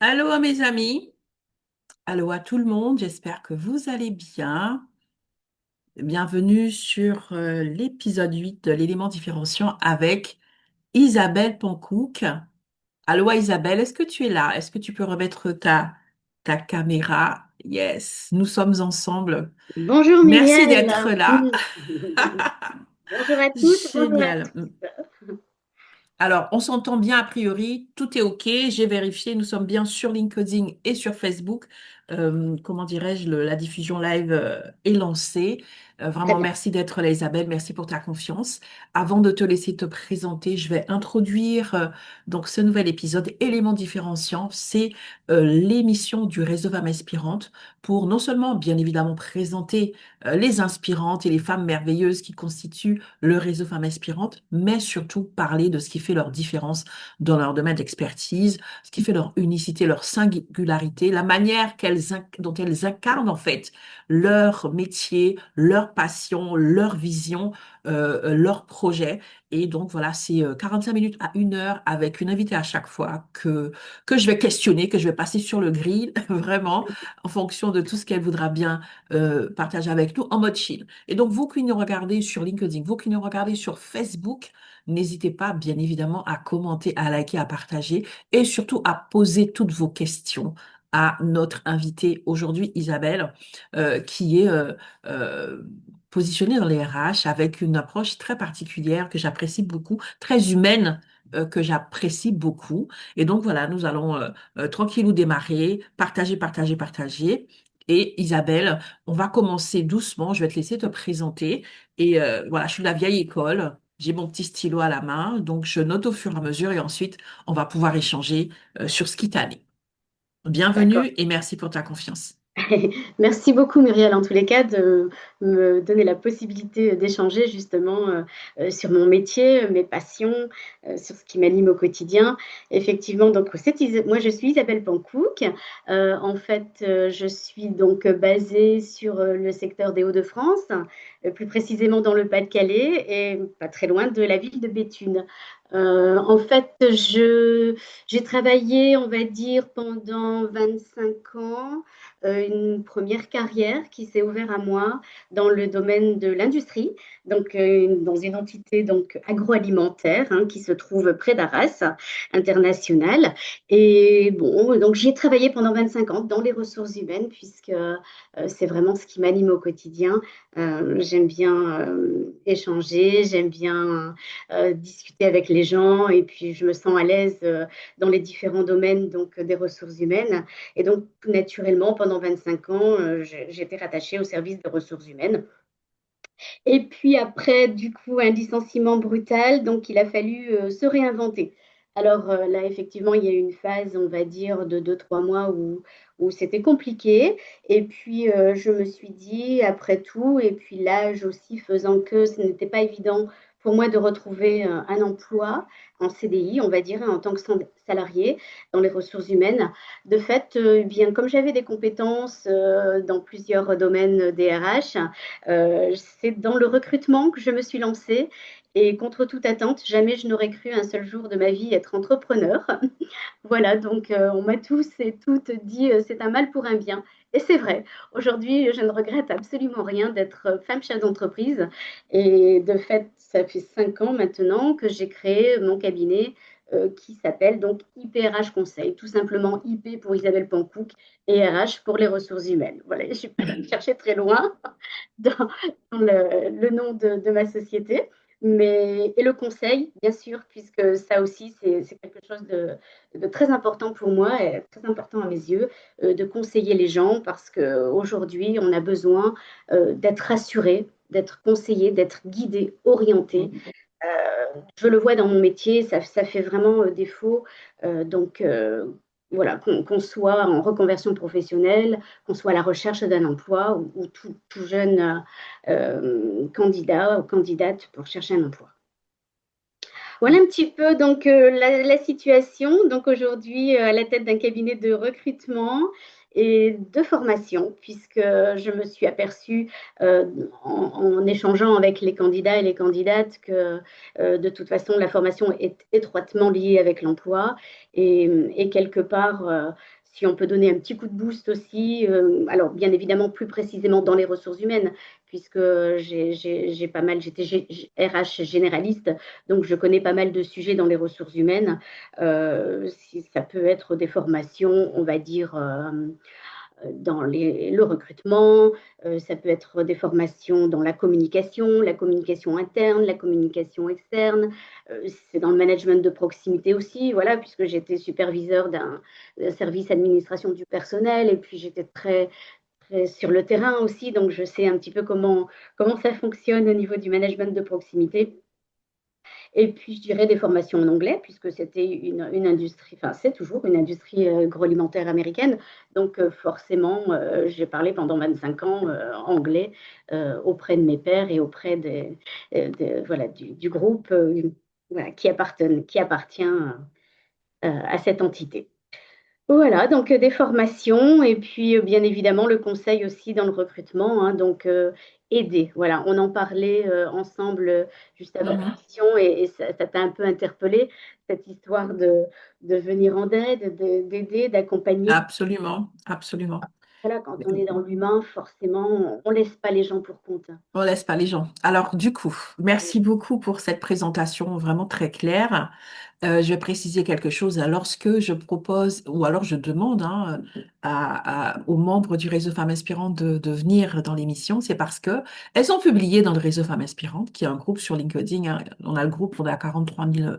Allô à mes amis, allô à tout le monde, j'espère que vous allez bien. Bienvenue sur l'épisode 8 de l'élément différenciant avec Isabelle Pancouk. Allô Isabelle, est-ce que tu es là? Est-ce que tu peux remettre ta caméra? Yes, nous sommes ensemble. Bonjour Merci Muriel. d'être là. Bonjour à toutes, bonjour à Génial. tous. Alors, on s'entend bien a priori, tout est OK. J'ai vérifié, nous sommes bien sur LinkedIn et sur Facebook. Comment dirais-je, la diffusion live est lancée. Très Vraiment, bien. merci d'être là, Isabelle. Merci pour ta confiance. Avant de te laisser te présenter, je vais introduire donc ce nouvel épisode, Éléments différenciants. C'est l'émission du réseau Femmes Inspirantes pour non seulement, bien évidemment, présenter les inspirantes et les femmes merveilleuses qui constituent le réseau Femmes Inspirantes, mais surtout parler de ce qui fait leur différence dans leur domaine d'expertise, ce qui fait leur unicité, leur singularité, la manière dont elles incarnent en fait leur métier, leur passion, leur vision, leur projet. Et donc voilà, c'est 45 minutes à 1 heure avec une invitée à chaque fois que je vais questionner, que je vais passer sur le grill, vraiment, en fonction de tout ce qu'elle voudra bien partager avec nous en mode chill. Et donc, vous qui nous regardez sur LinkedIn, vous qui nous regardez sur Facebook, n'hésitez pas, bien évidemment, à commenter, à liker, à partager et surtout à poser toutes vos questions à notre invitée aujourd'hui, Isabelle, qui est positionnée dans les RH avec une approche très particulière que j'apprécie beaucoup, très humaine. Que j'apprécie beaucoup. Et donc voilà, nous allons tranquillou démarrer, partager, partager, partager. Et Isabelle, on va commencer doucement. Je vais te laisser te présenter. Et voilà, je suis de la vieille école. J'ai mon petit stylo à la main, donc je note au fur et à mesure et ensuite on va pouvoir échanger sur ce qui t'allait. D'accord. Bienvenue et merci pour ta confiance. Merci beaucoup Muriel en tous les cas de me donner la possibilité d'échanger justement sur mon métier, mes passions, sur ce qui m'anime au quotidien. Effectivement, donc moi je suis Isabelle Pancouk. En fait, je suis donc basée sur le secteur des Hauts-de-France, plus précisément dans le Pas-de-Calais et pas très loin de la ville de Béthune. En fait, j'ai travaillé, on va dire, pendant 25 ans une première carrière qui s'est ouverte à moi dans le domaine de l'industrie, donc dans une entité donc agroalimentaire qui se trouve près d'Arras, internationale. Et bon, donc j'ai travaillé pendant 25 ans dans les ressources humaines puisque c'est vraiment ce qui m'anime au quotidien. J'aime bien échanger, j'aime bien discuter avec les gens et puis je me sens à l'aise dans les différents domaines donc des ressources humaines. Et donc, tout naturellement, pendant 25 ans, j'étais rattachée au service de ressources humaines. Et puis après, du coup, un licenciement brutal, donc il a fallu se réinventer. Alors là, effectivement, il y a eu une phase, on va dire, de 2, 3 mois où c'était compliqué. Et puis, je me suis dit, après tout, et puis l'âge aussi faisant que ce n'était pas évident pour moi de retrouver un emploi en CDI, on va dire, en tant que salarié dans les ressources humaines. De fait, bien, comme j'avais des compétences dans plusieurs domaines des RH, c'est dans le recrutement que je me suis lancée et contre toute attente, jamais je n'aurais cru un seul jour de ma vie être entrepreneur. Voilà, donc on m'a tous et toutes dit c'est un mal pour un bien. Et c'est vrai, aujourd'hui, je ne regrette absolument rien d'être femme chef d'entreprise. Et de fait, ça fait 5 ans maintenant que j'ai créé mon cabinet qui s'appelle donc IPRH Conseil, tout simplement IP pour Isabelle Pancouk et RH pour les ressources humaines. Voilà, je ne suis pas allée chercher très loin dans, dans le nom de ma société. Et le conseil, bien sûr, puisque ça aussi, c'est quelque chose de très important pour moi et très important à mes yeux, de conseiller les gens parce qu'aujourd'hui, on a besoin d'être rassuré, d'être conseillé, d'être guidé, orienté. Je le vois dans mon métier, ça fait vraiment défaut. Donc, voilà, qu'on soit en reconversion professionnelle, qu'on soit à la recherche d'un emploi ou tout jeune candidat ou candidate pour chercher un emploi. Voilà un petit peu donc la situation. Donc aujourd'hui, à la tête d'un cabinet de recrutement et de formation, puisque je me suis aperçue euh, en échangeant avec les candidats et les candidates que de toute façon la formation est étroitement liée avec l'emploi et quelque part, si on peut donner un petit coup de boost aussi, alors bien évidemment plus précisément dans les ressources humaines, puisque j'ai pas mal, j'étais RH généraliste, donc je connais pas mal de sujets dans les ressources humaines. Si ça peut être des formations, on va dire, dans le recrutement, ça peut être des formations dans la communication interne, la communication externe, c'est dans le management de proximité aussi, voilà, puisque j'étais superviseur d'un service administration du personnel et puis j'étais très sur le terrain aussi, donc je sais un petit peu comment ça fonctionne au niveau du management de proximité. Et puis, je dirais des formations en anglais, puisque c'était une industrie, enfin, c'est toujours une industrie agroalimentaire américaine. Donc, forcément, j'ai parlé pendant 25 ans anglais auprès de mes pairs et auprès voilà, du groupe voilà, qui appartient à cette entité. Voilà, donc des formations et puis bien évidemment le conseil aussi dans le recrutement, hein, donc aider. Voilà, on en parlait ensemble juste avant Mhm. l'émission et ça t'a un peu interpellé, cette histoire de venir en aide, d'aider, d'accompagner. Absolument, absolument. Voilà, quand on est dans l'humain, forcément, on ne laisse pas les gens pour compte. On laisse pas les gens. Alors, du coup, merci beaucoup pour cette présentation vraiment très claire. Je vais préciser quelque chose. Lorsque je propose, ou alors je demande aux membres du réseau Femmes Inspirantes de venir dans l'émission, c'est parce que elles ont publié dans le réseau Femmes Inspirantes, qui est un groupe sur LinkedIn, hein. On a le groupe, on a 43 000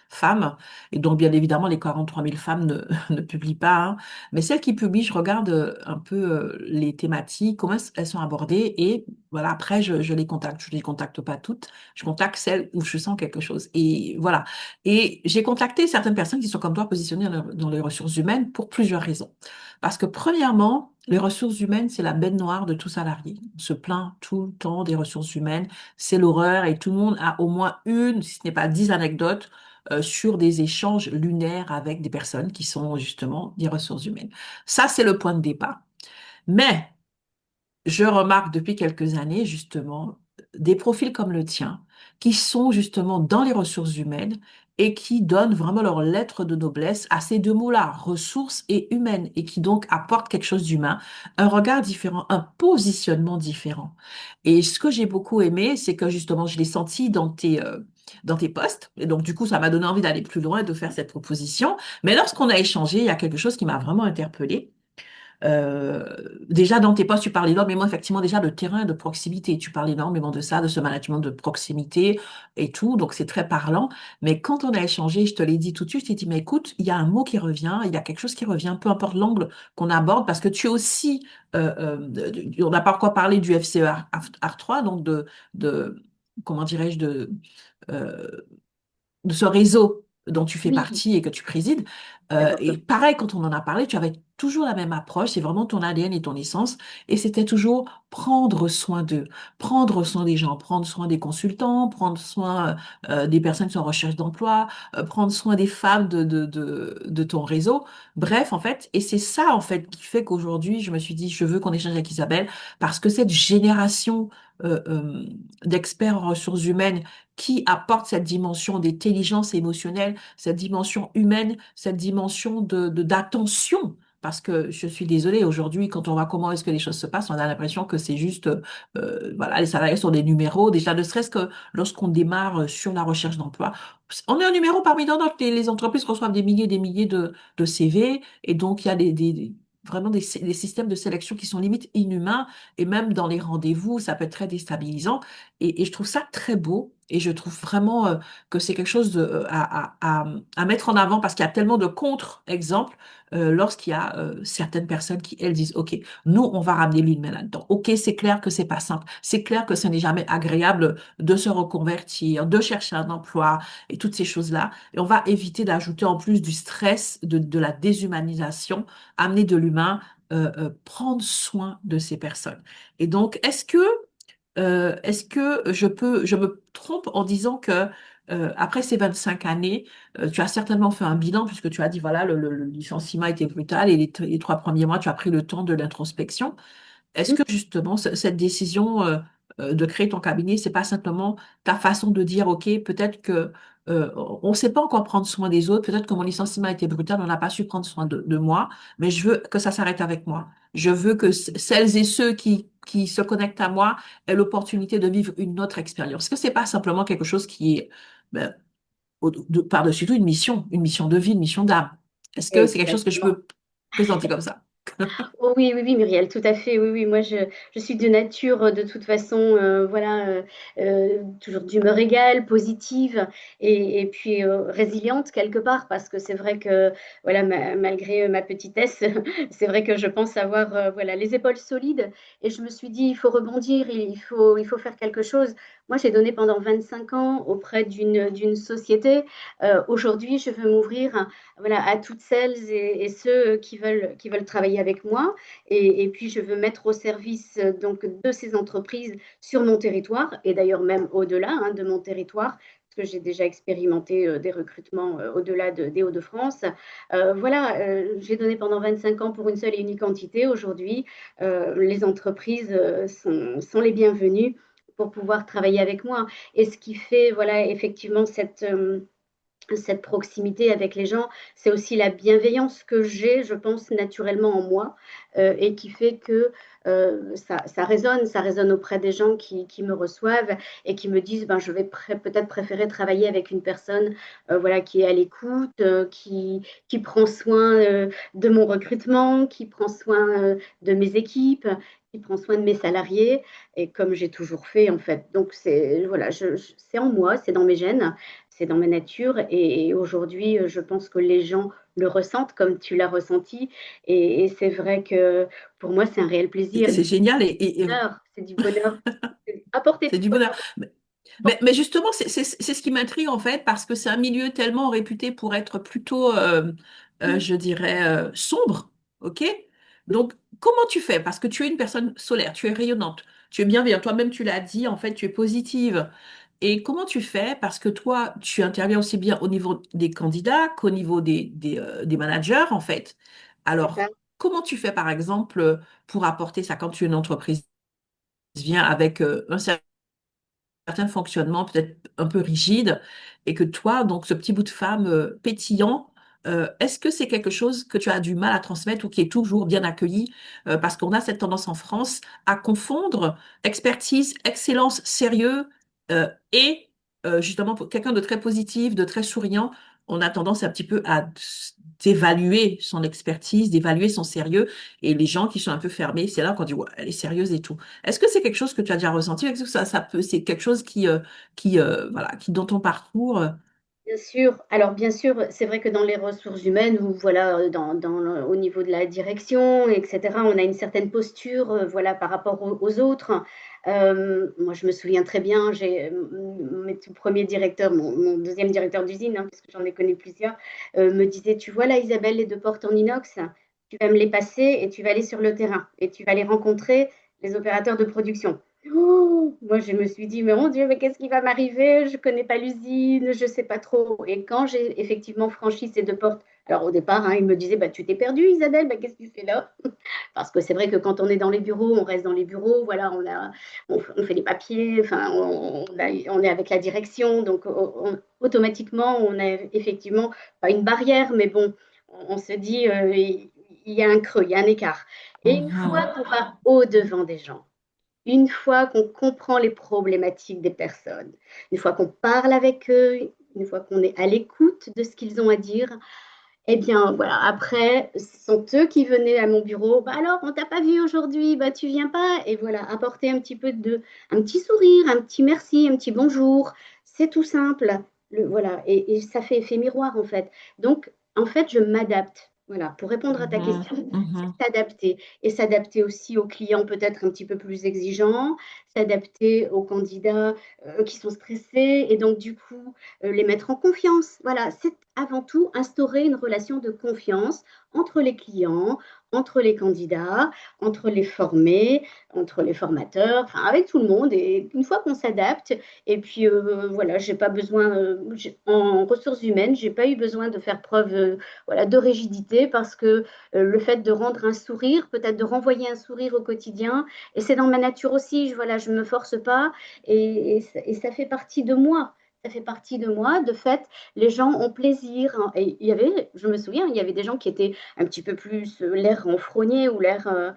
femmes, et donc bien évidemment les 43 000 femmes ne, ne publient pas, hein. Mais celles qui publient, je regarde un peu les thématiques, comment elles sont abordées, et voilà, après je les contacte. Je les contacte pas toutes, je contacte celles où je sens quelque chose. Et voilà. Et j'ai contacté certaines personnes qui sont comme toi positionnées dans les ressources humaines pour plusieurs raisons. Parce que premièrement, les ressources humaines, c'est la bête noire de tout salarié. On se plaint tout le temps des ressources humaines, c'est l'horreur et tout le monde a au moins une, si ce n'est pas 10 anecdotes, sur des échanges lunaires avec des personnes qui sont justement des ressources humaines. Ça, c'est le point de départ. Mais je remarque depuis quelques années, justement, des profils comme le tien, qui sont justement dans les ressources humaines et qui donnent vraiment leur lettre de noblesse à ces deux mots-là, ressources et humaines, et qui donc apportent quelque chose d'humain, un regard différent, un positionnement différent. Et ce que j'ai beaucoup aimé, c'est que justement, je l'ai senti dans tes posts, et donc du coup, ça m'a donné envie d'aller plus loin et de faire cette proposition. Mais lorsqu'on a échangé, il y a quelque chose qui m'a vraiment interpellée. Déjà dans tes postes, tu parles énormément effectivement déjà de terrain et de proximité. Tu parles énormément de ça, de ce management de proximité et tout. Donc c'est très parlant. Mais quand on a échangé, je te l'ai dit tout de suite, je t'ai dit, mais écoute, il y a un mot qui revient, il y a quelque chose qui revient, peu importe l'angle qu'on aborde, parce que tu es aussi, on n'a pas encore parlé du FCE R3, donc de comment dirais-je, euh, de ce réseau dont tu fais Oui, partie et que tu présides. d'accord. Et pareil, quand on en a parlé, tu avais toujours la même approche, c'est vraiment ton ADN et ton essence, et c'était toujours prendre soin d'eux, prendre soin des gens, prendre soin des consultants, prendre soin des personnes qui sont en recherche d'emploi, prendre soin des femmes de ton réseau. Bref, en fait, et c'est ça, en fait, qui fait qu'aujourd'hui, je me suis dit, je veux qu'on échange avec Isabelle, parce que cette génération euh, euh, d'experts en ressources humaines qui apporte cette dimension d'intelligence émotionnelle, cette dimension humaine, cette dimension d'attention. Parce que je suis désolée, aujourd'hui, quand on voit comment est-ce que les choses se passent, on a l'impression que c'est juste, voilà, les salariés sont des numéros. Déjà, ne serait-ce que lorsqu'on démarre sur la recherche d'emploi, on est un numéro parmi d'autres. Les entreprises reçoivent des milliers de CV, et donc il y a vraiment des systèmes de sélection qui sont limite inhumains, et même dans les rendez-vous, ça peut être très déstabilisant. Et je trouve ça très beau. Et je trouve vraiment que c'est quelque chose à mettre en avant parce qu'il y a tellement de contre-exemples lorsqu'il y a certaines personnes qui, elles, disent, OK, nous, on va ramener l'humain là-dedans. OK, c'est clair que c'est pas simple. C'est clair que ce n'est jamais agréable de se reconvertir, de chercher un emploi et toutes ces choses-là. Et on va éviter d'ajouter en plus du stress, de la déshumanisation, amener de l'humain, prendre soin de ces personnes. Et donc, est-ce que je me trompe en disant que après ces 25 années, tu as certainement fait un bilan puisque tu as dit, voilà, le licenciement était brutal et les 3 premiers mois, tu as pris le temps de l'introspection. Est-ce que justement cette décision de créer ton cabinet, c'est pas simplement ta façon de dire, OK, peut-être que on ne sait pas encore prendre soin des autres, peut-être que mon licenciement a été brutal, on n'a pas su prendre soin de moi, mais je veux que ça s'arrête avec moi. Je veux que celles et ceux qui se connectent à moi aient l'opportunité de vivre une autre expérience. Est-ce que c'est pas simplement quelque chose qui est ben, par-dessus tout une mission de vie, une mission d'âme? Est-ce que c'est quelque chose que je Exactement. peux présenter comme ça? Oh oui, oui, oui, Muriel, tout à fait. Oui, oui, moi, je suis de nature, de toute façon, voilà, toujours d'humeur égale, positive et puis résiliente quelque part, parce que c'est vrai que, voilà, malgré ma petitesse, c'est vrai que je pense avoir, voilà, les épaules solides. Et je me suis dit, il faut rebondir, il faut faire quelque chose. Moi, j'ai donné pendant 25 ans auprès d'une société. Aujourd'hui, je veux m'ouvrir voilà, à toutes celles et ceux qui veulent travailler avec moi. Et puis, je veux mettre au service donc, de ces entreprises sur mon territoire, et d'ailleurs même au-delà hein, de mon territoire, parce que j'ai déjà expérimenté des recrutements au-delà des Hauts-de-France. Voilà, j'ai donné pendant 25 ans pour une seule et unique entité. Aujourd'hui, les entreprises sont les bienvenues pour pouvoir travailler avec moi. Et ce qui fait, voilà, effectivement, cette proximité avec les gens, c'est aussi la bienveillance que j'ai, je pense, naturellement en moi et qui fait que ça résonne auprès des gens qui me reçoivent et qui me disent, ben, je vais peut-être préférer travailler avec une personne voilà, qui est à l'écoute, qui prend soin de mon recrutement, qui prend soin de mes équipes, qui prend soin de mes salariés, et comme j'ai toujours fait en fait. Donc c'est voilà, c'est en moi, c'est dans mes gènes, c'est dans ma nature et aujourd'hui, je pense que les gens le ressentent comme tu l'as ressenti et c'est vrai que pour moi, c'est un réel plaisir, C'est génial c'est du bonheur, c'est apporter c'est du du bonheur. bonheur. Mais justement, c'est ce qui m'intrigue en fait, parce que c'est un milieu tellement réputé pour être plutôt, je dirais, sombre, ok? Donc, comment tu fais? Parce que tu es une personne solaire, tu es rayonnante, tu es bienveillante, toi-même tu l'as dit, en fait, tu es positive. Et comment tu fais? Parce que toi, tu interviens aussi bien au niveau des candidats qu'au niveau des managers, en fait. C'est ça. Alors, comment tu fais, par exemple, pour apporter ça quand tu es une entreprise vient avec un certain fonctionnement peut-être un peu rigide et que toi, donc ce petit bout de femme pétillant, est-ce que c'est quelque chose que tu as du mal à transmettre ou qui est toujours bien accueilli? Parce qu'on a cette tendance en France à confondre expertise, excellence, sérieux et justement pour quelqu'un de très positif, de très souriant, on a tendance un petit peu à d'évaluer son expertise, d'évaluer son sérieux et les gens qui sont un peu fermés, c'est là qu'on dit ouais, elle est sérieuse et tout. Est-ce que c'est quelque chose que tu as déjà ressenti? Est-ce que ça peut, c'est quelque chose voilà, qui dans ton parcours, Bien sûr. Alors, bien sûr, c'est vrai que dans les ressources humaines ou voilà, au niveau de la direction, etc., on a une certaine posture, voilà, par rapport aux autres. Moi, je me souviens très bien, mes tout premiers directeurs, mon deuxième directeur d'usine, hein, parce que j'en ai connu plusieurs, me disait, tu vois là, Isabelle, les deux portes en inox, tu vas me les passer et tu vas aller sur le terrain et tu vas aller rencontrer les opérateurs de production. Oh, moi, je me suis dit, mais mon Dieu, mais qu'est-ce qui va m'arriver? Je ne connais pas l'usine, je ne sais pas trop. Et quand j'ai effectivement franchi ces deux portes, alors au départ, hein, il me disait, bah, tu t'es perdue, Isabelle, bah, qu'est-ce que tu fais là? Parce que c'est vrai que quand on est dans les bureaux, on reste dans les bureaux, voilà, on fait les papiers, enfin, on est avec la direction, donc automatiquement, on a effectivement pas une barrière, mais bon, on se dit, il y a un creux, il y a un écart. Et une fois mhm, qu'on va au-devant des gens, une fois qu'on comprend les problématiques des personnes, une fois qu'on parle avec eux, une fois qu'on est à l'écoute de ce qu'ils ont à dire, eh bien voilà, après, ce sont eux qui venaient à mon bureau. Bah alors, on t'a pas vu aujourd'hui, bah tu viens pas. Et voilà, apporter un petit peu un petit sourire, un petit merci, un petit bonjour. C'est tout simple. Voilà, et ça fait effet miroir en fait. Donc, en fait, je m'adapte. Voilà, pour répondre à ta mhm, question, c'est mhm. s'adapter et s'adapter aussi aux clients peut-être un petit peu plus exigeants, s'adapter aux candidats qui sont stressés et donc du coup les mettre en confiance. Voilà, c'est avant tout instaurer une relation de confiance entre les clients, entre les candidats, entre les formés, entre les formateurs, enfin avec tout le monde. Et une fois qu'on s'adapte, et puis voilà, j'ai pas besoin en ressources humaines, j'ai pas eu besoin de faire preuve voilà, de rigidité parce que le fait de rendre un sourire, peut-être de renvoyer un sourire au quotidien, et c'est dans ma nature aussi, voilà, je ne me force pas et ça fait partie de moi. Ça fait partie de moi. De fait, les gens ont plaisir, hein. Et il y avait, je me souviens, il y avait des gens qui étaient un petit peu plus l'air renfrogné ou l'air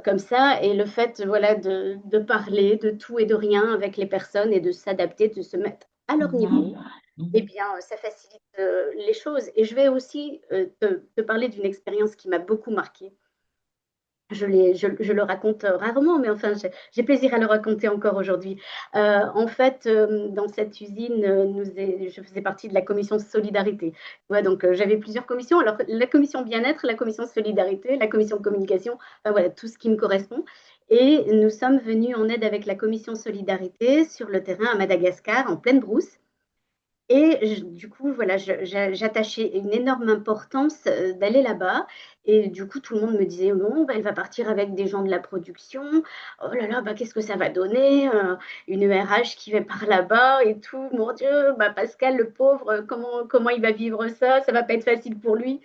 comme ça. Et le fait, voilà, de parler de tout et de rien avec les personnes et de s'adapter, de se mettre à leur niveau, Mhm. eh Mhm. bien, ça facilite les choses. Et je vais aussi te parler d'une expérience qui m'a beaucoup marquée. Je le raconte rarement, mais enfin, j'ai plaisir à le raconter encore aujourd'hui. En fait, dans cette usine, je faisais partie de la commission solidarité. Ouais, donc, j'avais plusieurs commissions. Alors, la commission bien-être, la commission solidarité, la commission communication, enfin, voilà, tout ce qui me correspond. Et nous sommes venus en aide avec la commission solidarité sur le terrain à Madagascar, en pleine brousse. Et du coup, voilà, j'attachais une énorme importance d'aller là-bas. Et du coup, tout le monde me disait, bon, bah, elle va partir avec des gens de la production. Oh là là, bah, qu'est-ce que ça va donner? Une RH qui va par là-bas et tout. Mon Dieu, bah, Pascal, le pauvre, comment il va vivre ça? Ça va pas être facile pour lui.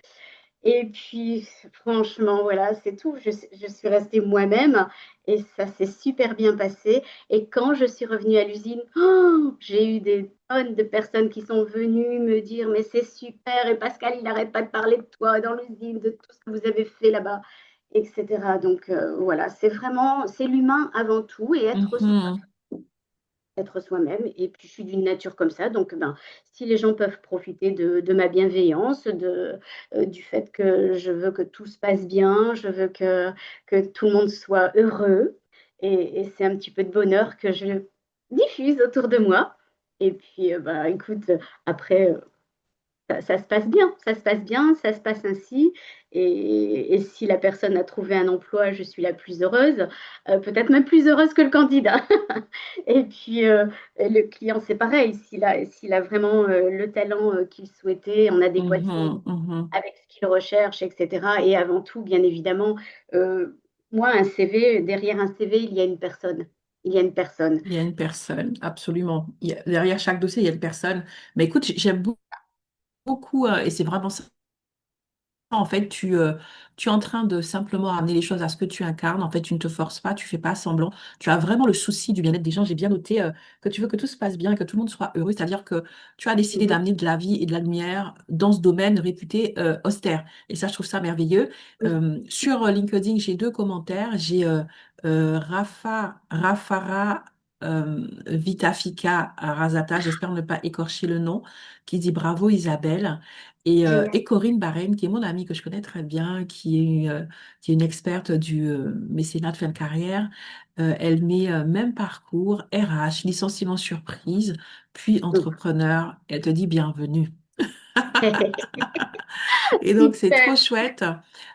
Et puis, franchement, voilà, c'est tout. Je suis restée moi-même et ça s'est super bien passé. Et quand je suis revenue à l'usine, oh, j'ai eu des tonnes de personnes qui sont venues me dire, mais c'est super, et Pascal, il n'arrête pas de parler de toi dans l'usine, de tout ce que vous avez fait là-bas, etc. Donc, voilà, c'est vraiment, c'est l'humain avant tout et Mhm. être soi-même. Et puis, je suis d'une nature comme ça. Donc, ben, si les gens peuvent profiter de ma bienveillance, du fait que je veux que tout se passe bien, je veux que tout le monde soit heureux. Et c'est un petit peu de bonheur que je diffuse autour de moi. Et puis, bah, écoute, après, ça se passe bien, ça se passe bien, ça se passe ainsi. Et si la personne a trouvé un emploi, je suis la plus heureuse, peut-être même plus heureuse que le candidat. Et puis, le client, c'est pareil, s'il a vraiment le talent qu'il souhaitait en adéquation Mhm. Mhm. avec ce qu'il recherche, etc. Et avant tout, bien évidemment, moi, un CV, derrière un CV, il y a une personne. Il y a une personne. Il y a une personne, absolument. Derrière chaque dossier, il y a une personne. Mais écoute, j'aime beaucoup, et c'est vraiment ça. En fait, tu es en train de simplement amener les choses à ce que tu incarnes. En fait, tu ne te forces pas, tu fais pas semblant. Tu as vraiment le souci du bien-être des gens. J'ai bien noté, que tu veux que tout se passe bien et que tout le monde soit heureux. C'est-à-dire que tu as décidé Mhm. d'amener de la vie et de la lumière dans ce domaine réputé, austère. Et ça, je trouve ça merveilleux. Oui. Sur LinkedIn, j'ai deux commentaires. J'ai Rafara Vitafika Razata, j'espère ne pas écorcher le nom, qui dit bravo Isabelle. Génial. Et Corinne Barème, qui est mon amie que je connais très bien, qui est une experte du mécénat de fin de carrière. Elle met même parcours, RH, licenciement surprise, puis entrepreneur. Elle te dit bienvenue. Et donc, c'est trop Super. chouette.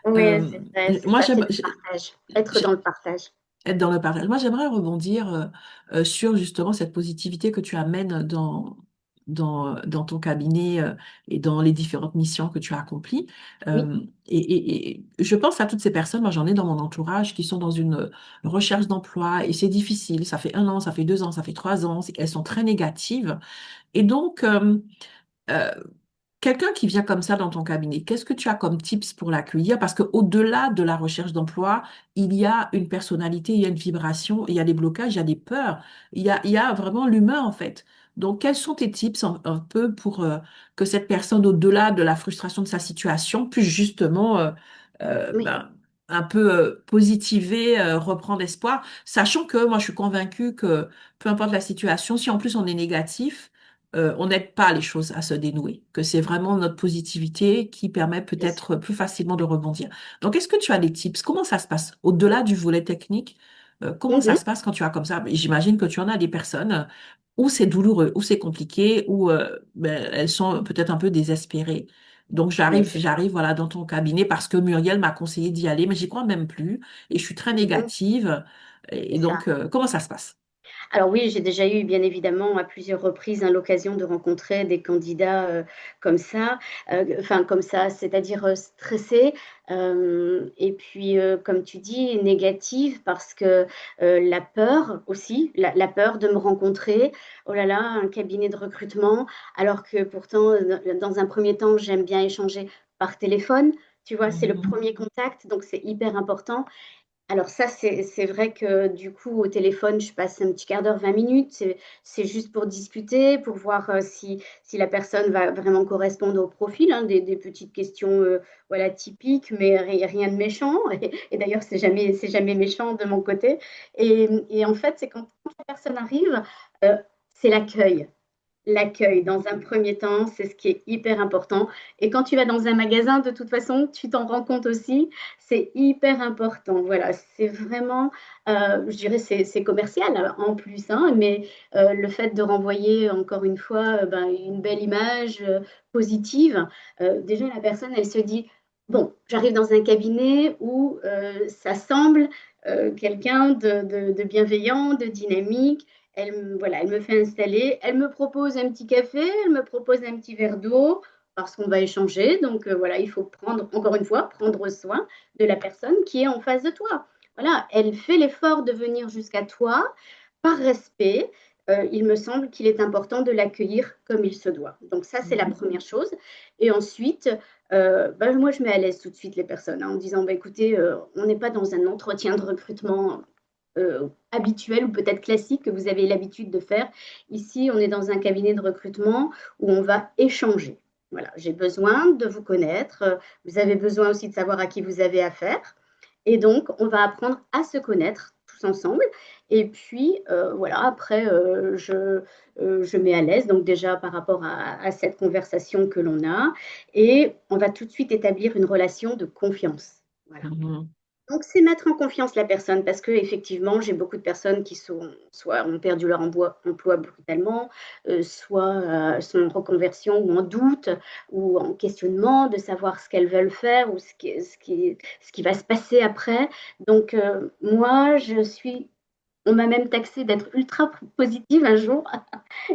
Oui, Euh, c'est moi, ça, c'est le partage. Être dans le partage. être dans le partage. Moi, j'aimerais rebondir sur justement cette positivité que tu amènes dans ton cabinet, et dans les différentes missions que tu as accomplies. Oui, Et je pense à toutes ces personnes, moi j'en ai dans mon entourage, qui sont dans une recherche d'emploi et c'est difficile. Ça fait 1 an, ça fait 2 ans, ça fait 3 ans. Elles sont très négatives. Et donc, euh, quelqu'un qui vient comme ça dans ton cabinet, qu'est-ce que tu as comme tips pour l'accueillir? Parce qu'au-delà de la recherche d'emploi, il y a une personnalité, il y a une vibration, il y a des blocages, il y a des peurs, il y a vraiment l'humain en fait. Donc, quels sont tes tips un peu pour que cette personne, au-delà de la frustration de sa situation, puisse justement oui, ben, un peu positiver, reprendre espoir, sachant que moi, je suis convaincue que peu importe la situation, si en plus on est négatif, on n'aide pas les choses à se dénouer, que c'est vraiment notre positivité qui permet bien sûr. peut-être plus facilement de rebondir. Donc, est-ce que tu as des tips? Comment ça se passe? Au-delà du volet technique, comment ça Mhm, se passe quand tu as comme ça? J'imagine que tu en as des personnes où c'est douloureux, où c'est compliqué, où ben, elles sont peut-être un peu désespérées. Donc, oui, c'est ça. j'arrive voilà, dans ton cabinet parce que Muriel m'a conseillé d'y aller, mais j'y crois même plus et je suis très Mhm, négative. c'est Et ça. donc, comment ça se passe? Alors oui, j'ai déjà eu bien évidemment à plusieurs reprises hein, l'occasion de rencontrer des candidats comme ça, enfin comme ça, c'est-à-dire stressés, et puis comme tu dis, négatifs parce que la peur aussi, la peur de me rencontrer, oh là là, un cabinet de recrutement, alors que pourtant, dans un premier temps, j'aime bien échanger par téléphone. Tu vois, c'est le Mhm. premier contact, donc c'est hyper important. Alors ça, c'est vrai que du coup, au téléphone, je passe un petit quart d'heure, 20 minutes. C'est juste pour discuter, pour voir si la personne va vraiment correspondre au profil, hein, des petites questions voilà, typiques, mais rien de méchant. Et d'ailleurs, c'est jamais méchant de mon côté. Et en fait, c'est quand la personne arrive, euh, c'est l'accueil. L'accueil, dans un premier temps, c'est ce qui est hyper important. Et quand tu vas dans un magasin, de toute façon, tu t'en rends compte aussi, c'est hyper important. Voilà, c'est vraiment, je dirais, c'est commercial en plus, hein, mais le fait de renvoyer encore une fois ben, une belle image positive, déjà la personne, elle se dit, bon, j'arrive dans un cabinet où ça semble quelqu'un de bienveillant, de dynamique. Voilà, elle me fait installer, elle me propose un petit café, elle me propose un petit verre d'eau parce qu'on va échanger. Donc voilà, il faut prendre, encore une fois, prendre soin de la personne qui est en face de toi. Voilà, elle fait l'effort de venir jusqu'à toi par respect. Il me semble qu'il est important de l'accueillir comme il se doit. Donc ça, c'est la Mhm. première chose. Et ensuite, ben, moi, je mets à l'aise tout de suite les personnes hein, en disant, bah, écoutez, on n'est pas dans un entretien de recrutement habituel ou peut-être classique que vous avez l'habitude de faire. Ici, on est dans un cabinet de recrutement où on va échanger. Voilà, j'ai besoin de vous connaître. Vous avez besoin aussi de savoir à qui vous avez affaire. Et donc, on va apprendre à se connaître tous ensemble. Et puis, voilà, après, je mets à l'aise, donc déjà par rapport à cette conversation que l'on a. Et on va tout de suite établir une relation de confiance. Voilà. Mhm. Donc, c'est mettre en confiance la personne parce que effectivement, j'ai beaucoup de personnes qui sont soit ont perdu leur emploi brutalement, soit sont en reconversion ou en doute ou en questionnement de savoir ce qu'elles veulent faire ou ce qui va se passer après. Donc, moi, on m'a même taxé d'être ultra positive un jour.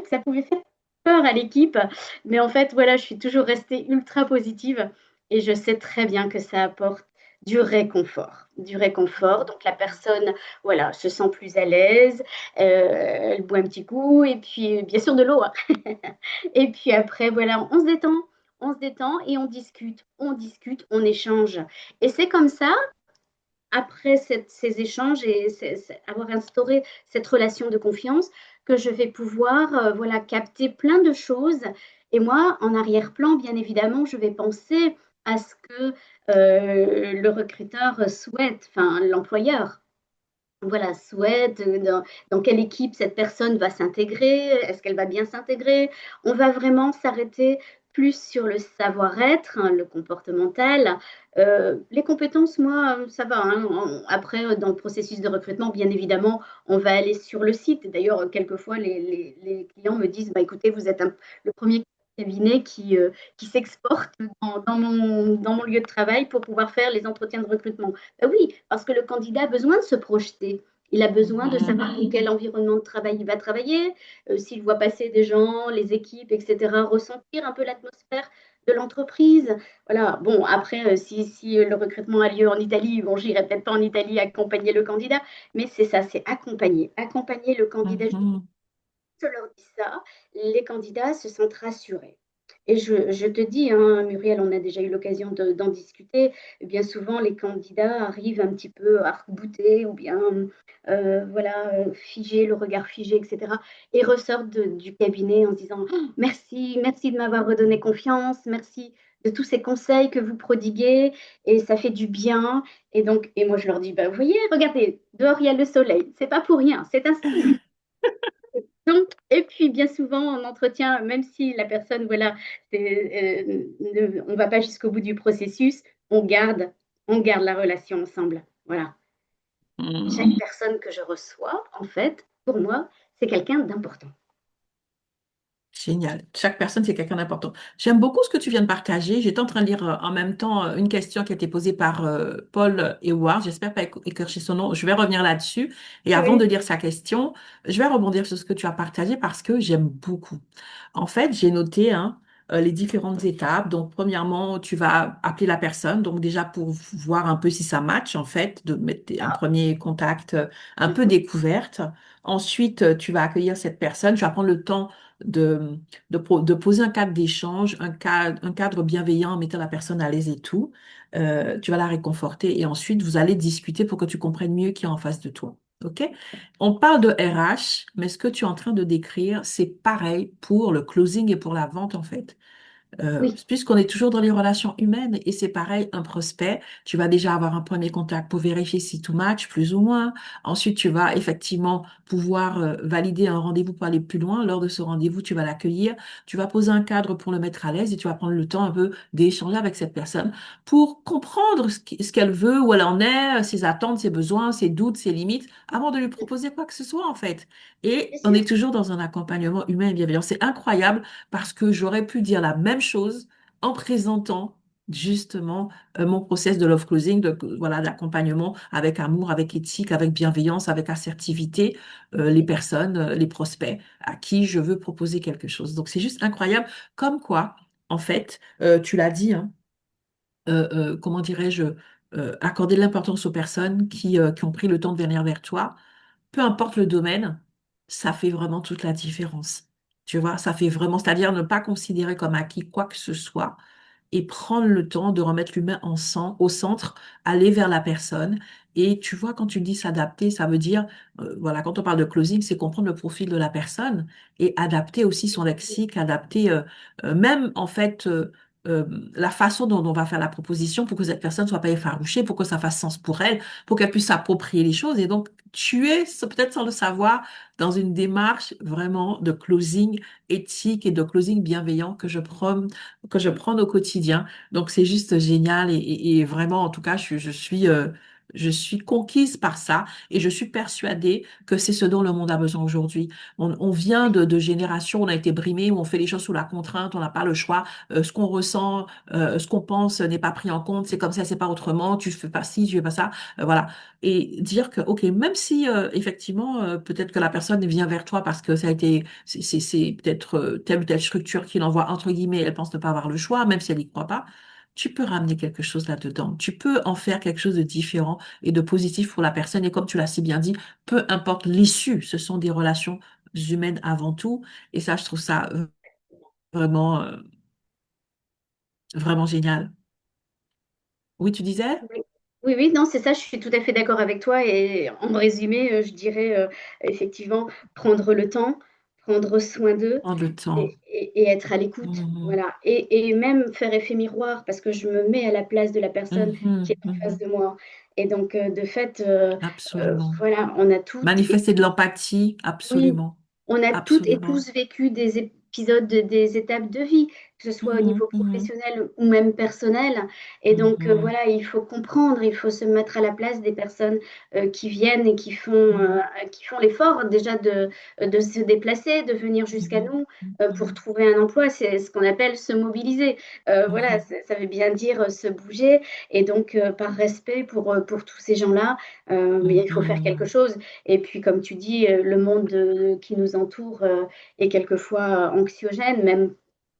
Ça pouvait faire peur à l'équipe, mais en fait, voilà, je suis toujours restée ultra positive et je sais très bien que ça apporte du réconfort. Du réconfort, donc la personne, voilà, se sent plus à l'aise, elle boit un petit coup et puis bien sûr de l'eau, hein. Et puis après, voilà, on se détend et on discute, on échange. Et c'est comme ça après ces échanges et avoir instauré cette relation de confiance, que je vais pouvoir voilà, capter plein de choses. Et moi, en arrière-plan, bien évidemment, je vais penser à ce que le recruteur souhaite, enfin l'employeur. Voilà, souhaite, dans quelle équipe cette personne va s'intégrer, est-ce qu'elle va bien s'intégrer. On va vraiment s'arrêter plus sur le savoir-être, hein, le comportemental. Les compétences, moi, ça va, hein. Après, dans le processus de recrutement, bien évidemment, on va aller sur le site. D'ailleurs, quelquefois, les clients me disent, bah, écoutez, vous êtes le premier cabinet qui s'exporte dans mon lieu de travail pour pouvoir faire les entretiens de recrutement. Ben oui, parce que le candidat a besoin de se projeter. Il a besoin de Mhm. savoir dans quel environnement de travail il va travailler, s'il voit passer des gens, les équipes, etc., ressentir un peu l'atmosphère de l'entreprise. Voilà. Bon, après, si le recrutement a lieu en Italie, bon, j'irai peut-être pas en Italie accompagner le candidat, mais c'est ça, c'est accompagner. Accompagner le candidat. Mhm. Je leur dis ça, les candidats se sentent rassurés. Et je te dis, hein, Muriel, on a déjà eu l'occasion d'en discuter. Bien souvent, les candidats arrivent un petit peu arc-boutés ou bien voilà, figés, le regard figé, etc. Et ressortent du cabinet en se disant merci, merci de m'avoir redonné confiance, merci de tous ces conseils que vous prodiguez et ça fait du bien. Et donc, et moi je leur dis, bah, vous voyez, regardez, dehors il y a le soleil, c'est pas pour rien, c'est un signe. Donc, et puis bien souvent en entretien, même si la personne, voilà, on ne va pas jusqu'au bout du processus, on garde la relation ensemble. Voilà. Chaque Mhm. personne que je reçois, en fait, pour moi, c'est quelqu'un d'important. Génial. Chaque personne, c'est quelqu'un d'important. J'aime beaucoup ce que tu viens de partager. J'étais en train de lire en même temps une question qui a été posée par Paul Eward. J'espère pas écorcher son nom. Je vais revenir là-dessus. Et avant de Oui, lire sa question, je vais rebondir sur ce que tu as partagé parce que j'aime beaucoup. En fait, j'ai noté hein, les différentes étapes. Donc, premièrement, tu vas appeler la personne. Donc, déjà pour voir un peu si ça match, en fait, de mettre un premier contact un peu mhm, découverte. Ensuite, tu vas accueillir cette personne. Tu vas prendre le temps de, de poser un cadre d'échange, un cadre bienveillant en mettant la personne à l'aise et tout. Tu vas la réconforter et ensuite vous allez discuter pour que tu comprennes mieux qui est en face de toi. OK? On parle de RH, mais ce que tu es en train de décrire, c'est pareil pour le closing et pour la vente en fait. oui, Puisqu'on est toujours dans les relations humaines et c'est pareil, un prospect, tu vas déjà avoir un premier contact pour vérifier si tout match, plus ou moins. Ensuite, tu vas effectivement pouvoir valider un rendez-vous pour aller plus loin. Lors de ce rendez-vous, tu vas l'accueillir, tu vas poser un cadre pour le mettre à l'aise et tu vas prendre le temps un peu d'échanger avec cette personne pour comprendre ce qu'elle veut, où elle en est, ses attentes, ses besoins, ses doutes, ses limites, avant de lui proposer quoi que ce soit en fait. Et bien on sûr. est toujours dans un accompagnement humain et bienveillant. C'est incroyable parce que j'aurais pu dire la même chose en présentant justement mon process de love closing, voilà, d'accompagnement avec amour, avec éthique, avec bienveillance, avec assertivité, les personnes, les prospects à qui je veux proposer quelque chose. Donc c'est juste incroyable, comme quoi, en fait, tu l'as dit, hein, comment dirais-je, accorder de l'importance aux personnes qui ont pris le temps de venir vers toi peu importe le domaine, ça fait vraiment toute la différence. Tu vois, ça fait vraiment, c'est-à-dire ne pas considérer comme acquis quoi que ce soit et prendre le temps de remettre l'humain au centre, aller vers la personne. Et tu vois, quand tu dis s'adapter, ça veut dire, voilà, quand on parle de closing, c'est comprendre le profil de la personne et adapter aussi son lexique, adapter même en fait euh, la façon dont on va faire la proposition pour que cette personne soit pas effarouchée, pour que ça fasse sens pour elle, pour qu'elle puisse s'approprier les choses. Et donc, tu es, peut-être sans le savoir, dans une démarche vraiment de closing éthique et de closing bienveillant que je prends au quotidien. Donc, c'est juste génial et vraiment, en tout cas, je suis conquise par ça et je suis persuadée que c'est ce dont le monde a besoin aujourd'hui. On vient de générations, on a été brimés, où on fait les choses sous la contrainte, on n'a pas le choix. Ce qu'on ressent, ce qu'on pense n'est pas pris en compte. C'est comme ça, c'est pas autrement. Tu fais pas ci, tu fais pas ça. Voilà. Et dire que, OK, même si effectivement, peut-être que la personne vient vers toi parce que ça a été, c'est peut-être telle ou telle structure qui l'envoie, entre guillemets, elle pense ne pas avoir le choix, même si elle n'y croit pas, tu peux ramener quelque chose là-dedans. Tu peux en faire quelque chose de différent et de positif pour la personne. Et comme tu l'as si bien dit, peu importe l'issue, ce sont des relations humaines avant tout. Et ça, je trouve ça vraiment, vraiment génial. Oui, tu disais? Oui, oui, oui, non, c'est ça, je suis tout à fait d'accord avec toi. Et en résumé, je dirais effectivement prendre le temps, prendre soin d'eux Prendre le temps. et être à l'écoute. Mhm, Voilà. Et même faire effet miroir parce que je me mets à la place de la personne qui mhm, est en face mhm. de moi. Et donc, de fait, Absolument. voilà, on a toutes Manifester de l'empathie, oui, absolument. on a toutes et Absolument. tous vécu des épisodes, des étapes de vie, que ce soit au Mhm, niveau mhm, professionnel ou même personnel. Et donc, mhm, voilà, il faut comprendre, il faut se mettre à la place des personnes qui viennent et mhm, qui font l'effort déjà de se déplacer, de venir jusqu'à mhm, nous pour mhm, trouver un emploi. C'est ce qu'on appelle se mobiliser. Voilà, mhm, ça veut bien dire se bouger. Et donc, par respect pour tous ces gens-là, bien, il faut faire quelque mhm, chose. Et puis, comme tu dis, le monde qui nous entoure est quelquefois anxiogène, même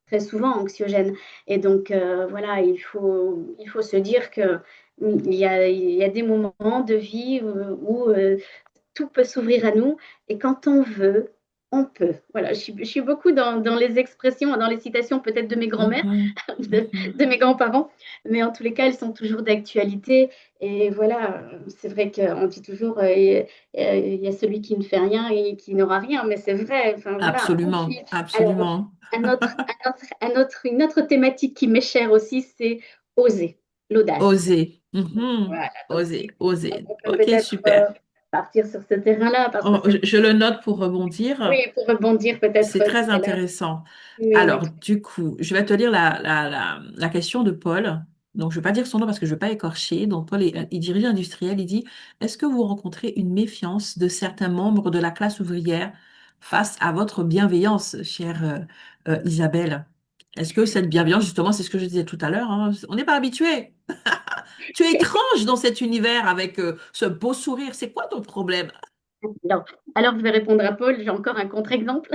très souvent anxiogène. Et donc, voilà, il faut se dire que il y a des moments de vie où tout peut s'ouvrir à nous et quand on veut, on peut. Voilà, je suis beaucoup dans les expressions, dans les citations peut-être de mes grands-mères, mhm, mhm. de mes grands-parents, mais en tous les cas, elles sont toujours d'actualité. Et voilà, c'est vrai qu'on dit toujours, il y a celui qui ne fait rien et qui n'aura rien, mais c'est vrai, enfin voilà. Et Absolument. puis, alors, Absolument. une autre thématique qui m'est chère aussi, c'est oser, l'audace. Oser. Mhm. Voilà, donc Oser. Oser. on peut OK, peut-être super. partir sur ce terrain-là parce que Oh, c'est, je le note pour rebondir. oui, pour rebondir peut-être C'est très tout à l'heure. intéressant. Oui, oui, Alors, du coup, je vais te lire la question de Paul. Donc, je ne vais pas dire son nom parce que je ne veux pas écorcher. Donc, Paul est dirigeant industriel. Il dit, est-ce que vous rencontrez une méfiance de certains membres de la classe ouvrière face à votre bienveillance, chère Isabelle. Est-ce que cette bienveillance, justement, c'est ce que je disais tout à l'heure, hein, on n'est pas habitué. Tu es étrange dans cet univers avec ce beau sourire. C'est quoi ton problème? Alors, alors, je vais répondre à Paul, j'ai encore un contre-exemple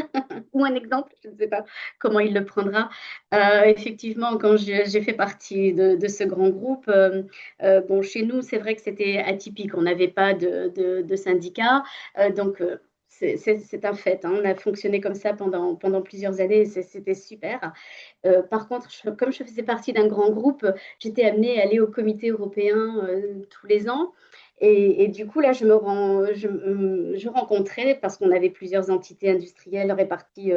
ou un exemple, je ne sais pas comment il le prendra. Effectivement, quand j'ai fait partie de ce grand groupe, bon, chez nous, c'est vrai que c'était atypique, on n'avait pas de syndicat, donc c'est un fait, hein. On a fonctionné comme ça pendant plusieurs années, et c'était super. Par contre, comme je faisais partie d'un grand groupe, j'étais amenée à aller au comité européen tous les ans. Et du coup, là, je rencontrais, parce qu'on avait plusieurs entités industrielles réparties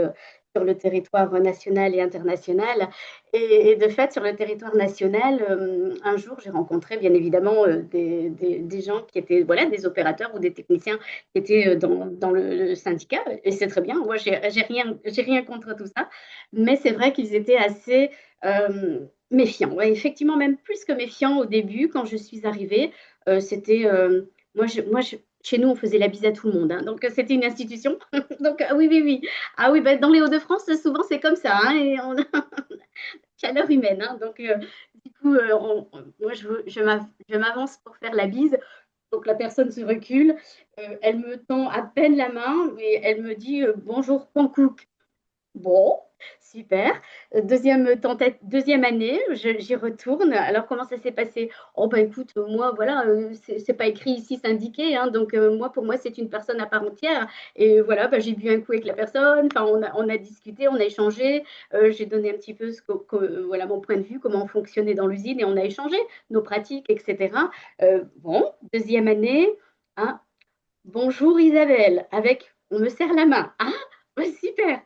sur le territoire national et international. Et de fait, sur le territoire national, un jour, j'ai rencontré bien évidemment des gens qui étaient voilà, des opérateurs ou des techniciens qui étaient dans le syndicat. Et c'est très bien. Moi, j'ai rien contre tout ça. Mais c'est vrai qu'ils étaient assez méfiants. Ouais, effectivement, même plus que méfiants au début, quand je suis arrivée. C'était chez nous, on faisait la bise à tout le monde, hein. Donc, c'était une institution. Donc, oui, oui, oui. Ah oui, bah, dans les Hauts-de-France, souvent, c'est comme ça, hein, et on a chaleur humaine, hein. Donc, du coup, moi, je m'avance pour faire la bise. Donc, la personne se recule. Elle me tend à peine la main et elle me dit bonjour, Pankouk. Bon, super. Deuxième année, j'y retourne. Alors, comment ça s'est passé? Oh, ben écoute, moi, voilà, c'est pas écrit ici syndiqué, hein, donc moi, pour moi, c'est une personne à part entière. Et voilà, ben, j'ai bu un coup avec la personne, enfin, on a discuté, on a échangé. J'ai donné un petit peu voilà, mon point de vue, comment on fonctionnait dans l'usine, et on a échangé nos pratiques, etc. Bon, deuxième année, hein, bonjour Isabelle, on me serre la main. Ah, ouais, super.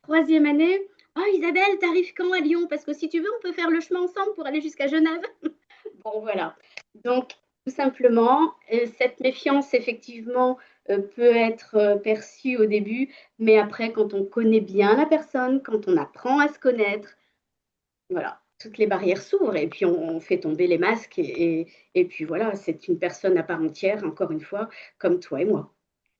Troisième année, oh Isabelle, t'arrives quand à Lyon? Parce que si tu veux, on peut faire le chemin ensemble pour aller jusqu'à Genève. Bon, voilà. Donc, tout simplement, cette méfiance, effectivement, peut être perçue au début, mais après, quand on connaît bien la personne, quand on apprend à se connaître, voilà, toutes les barrières s'ouvrent et puis on fait tomber les masques et puis voilà, c'est une personne à part entière, encore une fois, comme toi et moi.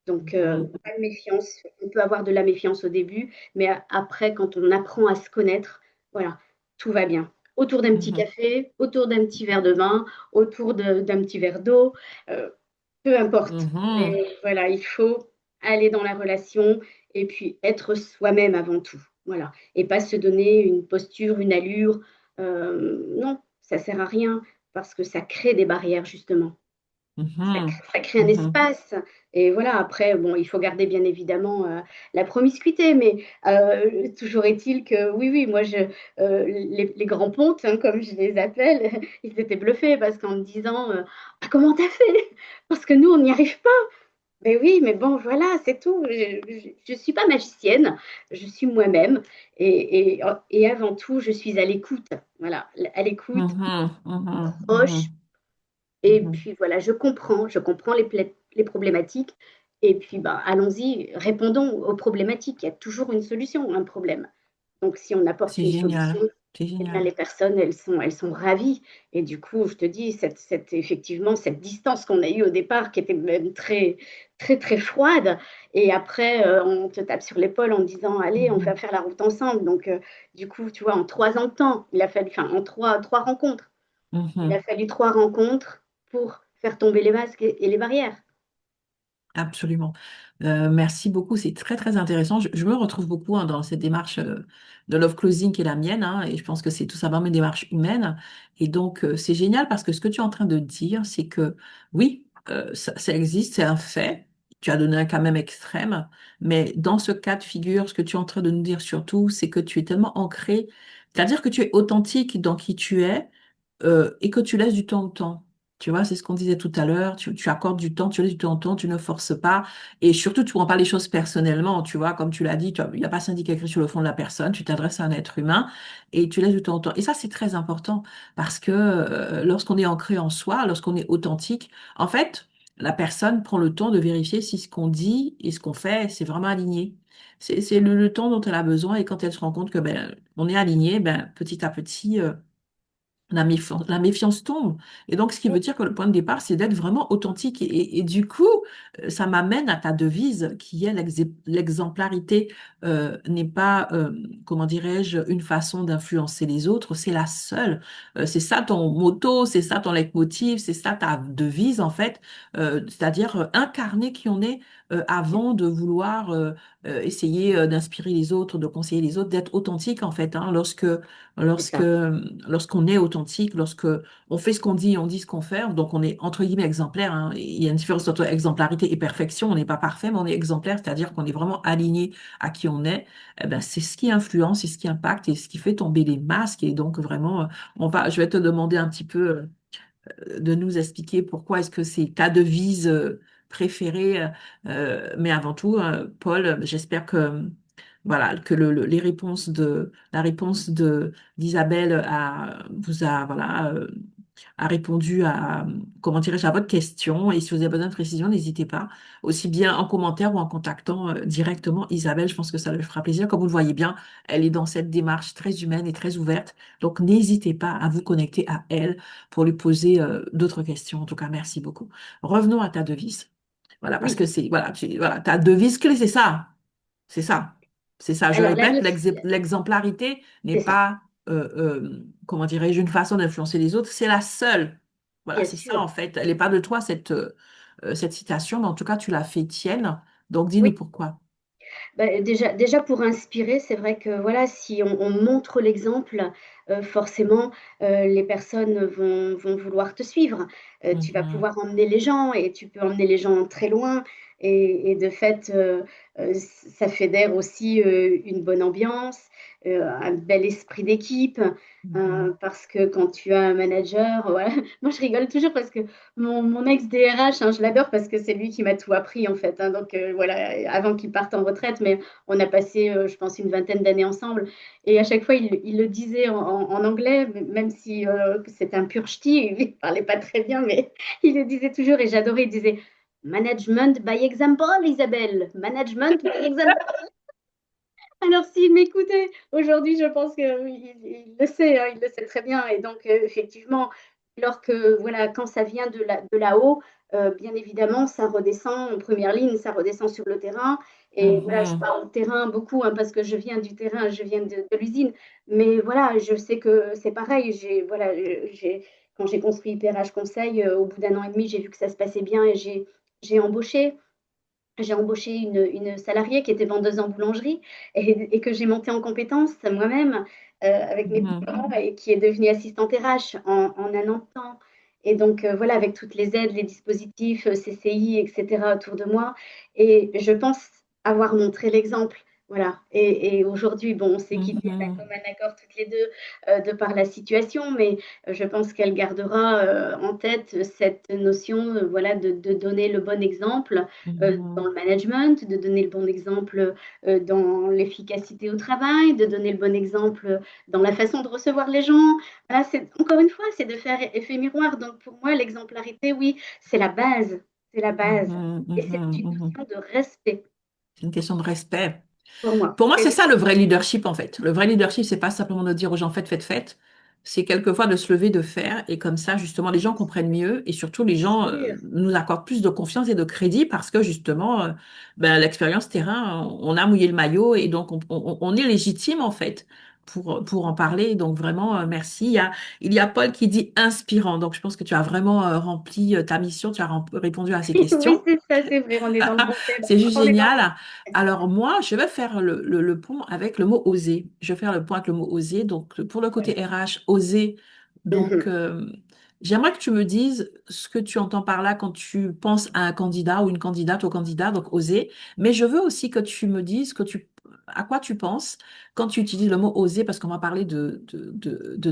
Donc, Mhm, pas de méfiance. On peut avoir de la méfiance au début, mais après, quand on apprend à se connaître, voilà, tout va bien. Autour d'un petit mhm, café, autour d'un petit verre de vin, autour d'un petit verre d'eau, euh, peu importe. mhm. Mais voilà, il faut aller dans la relation et puis être soi-même avant tout. Voilà. Et pas se donner une posture, une allure. Non, ça sert à rien parce que ça crée des barrières, justement. Mhm, Ça crée un mhm, espace. Et voilà, après, bon, il faut garder bien évidemment la promiscuité, mais toujours est-il que oui, oui, moi, les grands pontes, hein, comme je les appelle, ils étaient bluffés parce qu'en me disant ah, comment t'as fait? Parce que nous, on n'y arrive pas. Mais oui, mais bon, voilà, c'est tout. Je ne suis pas magicienne, je suis moi-même. Et avant tout, je suis à l'écoute. Voilà, à l'écoute, mhm, mhm, proche. mhm, Et mhm. puis voilà, je comprends les problématiques. Et puis bah, allons-y, répondons aux problématiques. Il y a toujours une solution à un problème. Donc si on apporte C'est une solution, génial. C'est eh bien, génial. les personnes, elles sont ravies. Et du coup, je te dis, effectivement, cette distance qu'on a eue au départ, qui était même très, très, très froide, et après, on te tape sur l'épaule en disant, allez, on va Mhm, faire la route ensemble. Donc, du coup, tu vois, en 3 ans de temps, il a fallu, enfin, en trois rencontres, il a mhm. fallu 3 rencontres pour faire tomber les masques et les barrières. Absolument. Merci beaucoup. C'est très, très intéressant. Je me retrouve beaucoup hein, dans cette démarche de love closing qui est la mienne. Hein, et je pense que c'est tout simplement une démarche humaine. Et donc, c'est génial parce que ce que tu es en train de dire, c'est que oui, ça existe, c'est un fait. Tu as donné un cas même extrême. Mais dans ce cas de figure, ce que tu es en train de nous dire surtout, c'est que tu es tellement ancré, c'est-à-dire que tu es authentique dans qui tu es et que tu laisses du temps au temps. Tu vois, c'est ce qu'on disait tout à l'heure. Tu accordes du temps, tu laisses du temps au temps, tu ne forces pas. Et surtout, tu ne prends pas les choses personnellement. Tu vois, comme tu l'as dit, il n'y a pas syndicat écrit sur le fond de la personne. Tu t'adresses à un être humain et tu laisses du temps au temps. Et ça, c'est très important parce que lorsqu'on est ancré en soi, lorsqu'on est authentique, en fait, la personne prend le temps de vérifier si ce qu'on dit et ce qu'on fait, c'est vraiment aligné. C'est le temps dont elle a besoin et quand elle se rend compte que ben, on est aligné, ben, petit à petit, la méfiance tombe. Et donc, ce qui veut dire que le point de départ, c'est d'être vraiment authentique. Et du coup, ça m'amène à ta devise qui est l'exemplarité n'est pas, comment dirais-je, une façon d'influencer les autres, c'est la seule. C'est ça ton motto, c'est ça ton leitmotiv, c'est ça ta devise, en fait. C'est-à-dire incarner qui on est avant de vouloir essayer d'inspirer les autres, de conseiller les autres, d'être authentique, en fait, hein, C'est lorsque, ça. lorsqu'on est authentique, lorsque on fait ce qu'on dit, on dit ce qu'on fait, donc on est entre guillemets exemplaire, hein. Il y a une différence entre exemplarité et perfection. On n'est pas parfait, mais on est exemplaire, c'est-à-dire qu'on est vraiment aligné à qui on est. Eh ben, c'est ce qui influence, c'est ce qui impacte et ce qui fait tomber les masques. Et donc vraiment, je vais te demander un petit peu de nous expliquer pourquoi est-ce que c'est ta devise préférée. Mais avant tout, Paul, j'espère que voilà que les réponses de la réponse de d'Isabelle vous a voilà a répondu à comment dirais-je à votre question. Et si vous avez besoin de précision, n'hésitez pas, aussi bien en commentaire ou en contactant directement Isabelle. Je pense que ça lui fera plaisir. Comme vous le voyez bien, elle est dans cette démarche très humaine et très ouverte. Donc n'hésitez pas à vous connecter à elle pour lui poser d'autres questions. En tout cas, merci beaucoup. Revenons à ta devise. Voilà, parce que Oui. c'est voilà, voilà, ta devise clé, c'est ça. C'est ça. C'est ça. Je Alors là, répète, l'exemplarité n'est c'est ça, pas, comment dirais-je, une façon d'influencer les autres. C'est la seule. Voilà, bien c'est ça sûr. en fait. Elle n'est pas de toi, cette citation, mais en tout cas, tu l'as fait tienne. Donc, dis-nous Oui. pourquoi. Bah, déjà pour inspirer, c'est vrai que voilà, si on montre l'exemple, forcément, les personnes vont vouloir te suivre. Tu vas Mhm, pouvoir emmener les gens et tu peux emmener les gens très loin et de fait, ça fédère aussi, une bonne ambiance, un bel esprit d'équipe, mhm, parce que quand tu as un manager, voilà, moi je rigole toujours parce que mon ex DRH, hein, je l'adore parce que c'est lui qui m'a tout appris en fait, hein, donc voilà, avant qu'il parte en retraite, mais on a passé, je pense, une vingtaine d'années ensemble. Et à chaque fois, il le disait en anglais, même si c'est un pur ch'ti, il ne parlait pas très bien, mais il le disait toujours et j'adorais. Il disait Management by example, Isabelle. Management by example. Alors, s'il m'écoutait aujourd'hui, je pense qu'il le sait, hein, il le sait très bien. Et donc, effectivement, voilà, quand ça vient de là-haut, bien évidemment, ça redescend en première ligne, ça redescend sur le terrain. Et voilà, je mhm, parle terrain beaucoup hein, parce que je viens du terrain, je viens de l'usine. Mais voilà, je sais que c'est pareil. Voilà, quand j'ai construit IPRH Conseil, au bout d'un an et demi, j'ai vu que ça se passait bien et j'ai embauché. J'ai embauché une salariée qui était vendeuse en boulangerie et que j'ai montée en compétence moi-même avec mes mhm, parents et qui est devenue assistante RH en un an de temps. Et donc, voilà, avec toutes les aides, les dispositifs CCI, etc. autour de moi. Et je pense avoir montré l'exemple. Voilà. Et aujourd'hui, bon, on s'est quittés d'un mhm, commun accord toutes les deux de par la situation, mais je pense qu'elle gardera en tête cette notion voilà, de donner le bon exemple dans mhm, le management, de donner le bon exemple dans l'efficacité au travail, de donner le bon exemple dans la façon de recevoir les gens. Voilà, encore une fois, c'est de faire effet miroir. Donc pour moi, l'exemplarité, oui, c'est la base. C'est la base. mhm, Et c'est mhm, une mhm. notion de respect C'est une question de respect. pour moi. Pour moi, Et c'est ça le vrai leadership, en fait. Le vrai leadership, c'est pas simplement de dire aux gens faites, faites, faites. C'est quelquefois de se lever, de faire. Et comme ça, justement, les gens comprennent mieux et surtout, les gens sûr. nous accordent plus de confiance et de crédit parce que, justement, ben, l'expérience terrain, on a mouillé le maillot et donc on est légitime, en fait, pour en parler. Donc, vraiment, merci. Il y a Paul qui dit inspirant. Donc, je pense que tu as vraiment rempli ta mission. Tu as répondu à ces Oui, questions. c'est ça, c'est vrai. On est dans le bon thème. C'est juste On est dans le génial. Alors moi, je vais faire le pont avec le mot oser. Je vais faire le pont avec le mot oser. Donc pour le côté bon. RH, oser. Donc Mhm. j'aimerais que tu me dises ce que tu entends par là quand tu penses à un candidat ou une candidate au candidat, donc oser. Mais je veux aussi que tu me dises à quoi tu penses quand tu utilises le mot oser, parce qu'on va parler de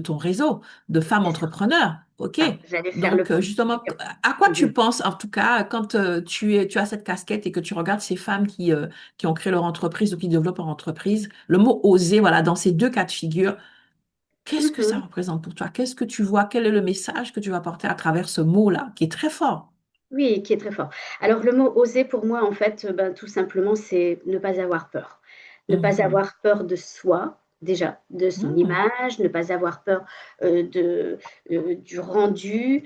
ton réseau de femmes C'est ça. entrepreneurs. OK? Ah, j'allais faire le Donc, pont. justement, à quoi tu Mhm. penses, en tout cas, quand tu as cette casquette et que tu regardes ces femmes qui ont créé leur entreprise ou qui développent leur entreprise, le mot oser, voilà, dans ces deux cas de figure, qu'est-ce que ça Mhm. représente pour toi? Qu'est-ce que tu vois? Quel est le message que tu vas porter à travers ce mot-là, qui est très fort? Oui, qui est très fort. Alors, le mot oser, pour moi, en fait, ben, tout simplement, c'est ne pas avoir peur. Ne pas Mhm, avoir peur de soi, déjà, de son Mhm. image, ne pas avoir peur du rendu.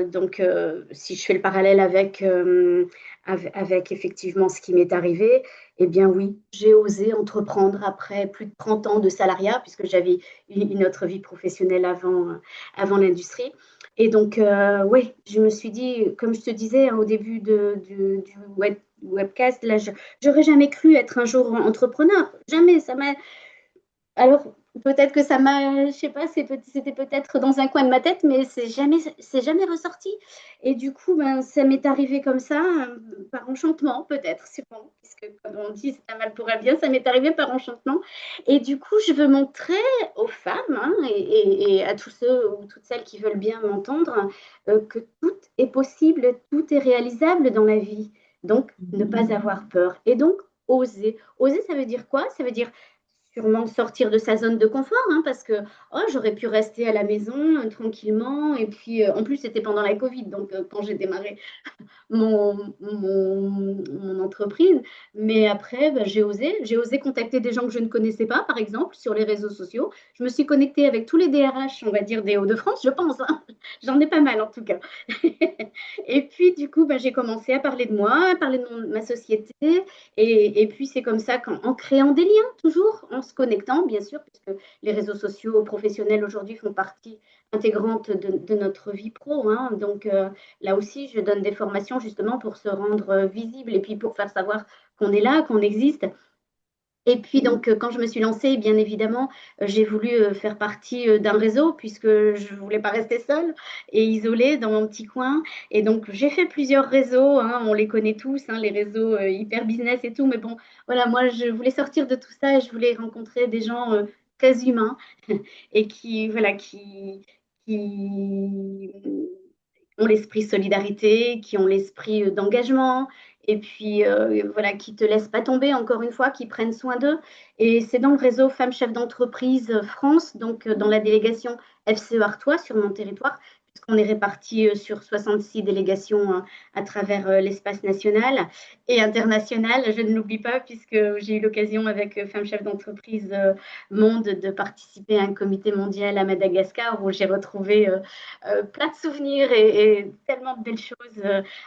Donc, si je fais le parallèle avec effectivement ce qui m'est arrivé, eh bien oui, j'ai osé entreprendre après plus de 30 ans de salariat, puisque j'avais une autre vie professionnelle avant l'industrie. Et donc, oui, je me suis dit, comme je te disais au début du webcast, là, j'aurais jamais cru être un jour entrepreneur. Jamais, ça m'a. Alors, peut-être que ça m'a, je sais pas, c'était peut-être dans un coin de ma tête, mais c'est jamais ressorti. Et du coup, ben, ça m'est arrivé comme ça, par enchantement, peut-être, sûrement, puisque comme on dit, c'est un mal pour un bien, ça m'est arrivé par enchantement. Et du coup, je veux montrer aux femmes, hein, et à tous ceux ou toutes celles qui veulent bien m'entendre, que tout est possible, tout est réalisable dans la vie. Donc, ne pas Mhm. avoir peur. Et donc, oser. Oser, ça veut dire quoi? Ça veut dire sûrement sortir de sa zone de confort, hein, parce que oh, j'aurais pu rester à la maison tranquillement. Et puis, en plus, c'était pendant la Covid, donc quand j'ai démarré mon entreprise. Mais après, bah, j'ai osé contacter des gens que je ne connaissais pas, par exemple, sur les réseaux sociaux. Je me suis connectée avec tous les DRH, on va dire, des Hauts-de-France, je pense, hein. J'en ai pas mal en tout cas. Et puis, du coup, bah, j'ai commencé à parler de moi, à parler de ma société. Et puis, c'est comme ça qu'en créant des liens, toujours, en se connectant, bien sûr, puisque les réseaux sociaux professionnels aujourd'hui font partie intégrante de notre vie pro, hein. Donc, là aussi, je donne des formations justement pour se rendre visible et puis pour faire savoir qu'on est là, qu'on existe. Et puis donc, quand je me suis lancée, bien évidemment, j'ai voulu faire partie d'un réseau puisque je ne voulais pas rester seule et isolée dans mon petit coin. Et donc, j'ai fait plusieurs réseaux, hein, on les connaît tous, hein, les réseaux hyper business et tout. Mais bon, voilà, moi, je voulais sortir de tout ça et je voulais rencontrer des gens très humains et voilà, qui ont l'esprit solidarité, qui ont l'esprit d'engagement, et puis voilà, qui te laissent pas tomber, encore une fois, qui prennent soin d'eux. Et c'est dans le réseau Femmes Chefs d'entreprise France, donc dans la délégation FCE Artois sur mon territoire, puisqu'on est répartis sur 66 délégations à travers l'espace national et international. Je ne l'oublie pas, puisque j'ai eu l'occasion avec Femmes Chefs d'entreprise Monde de participer à un comité mondial à Madagascar où j'ai retrouvé plein de souvenirs et tellement de belles choses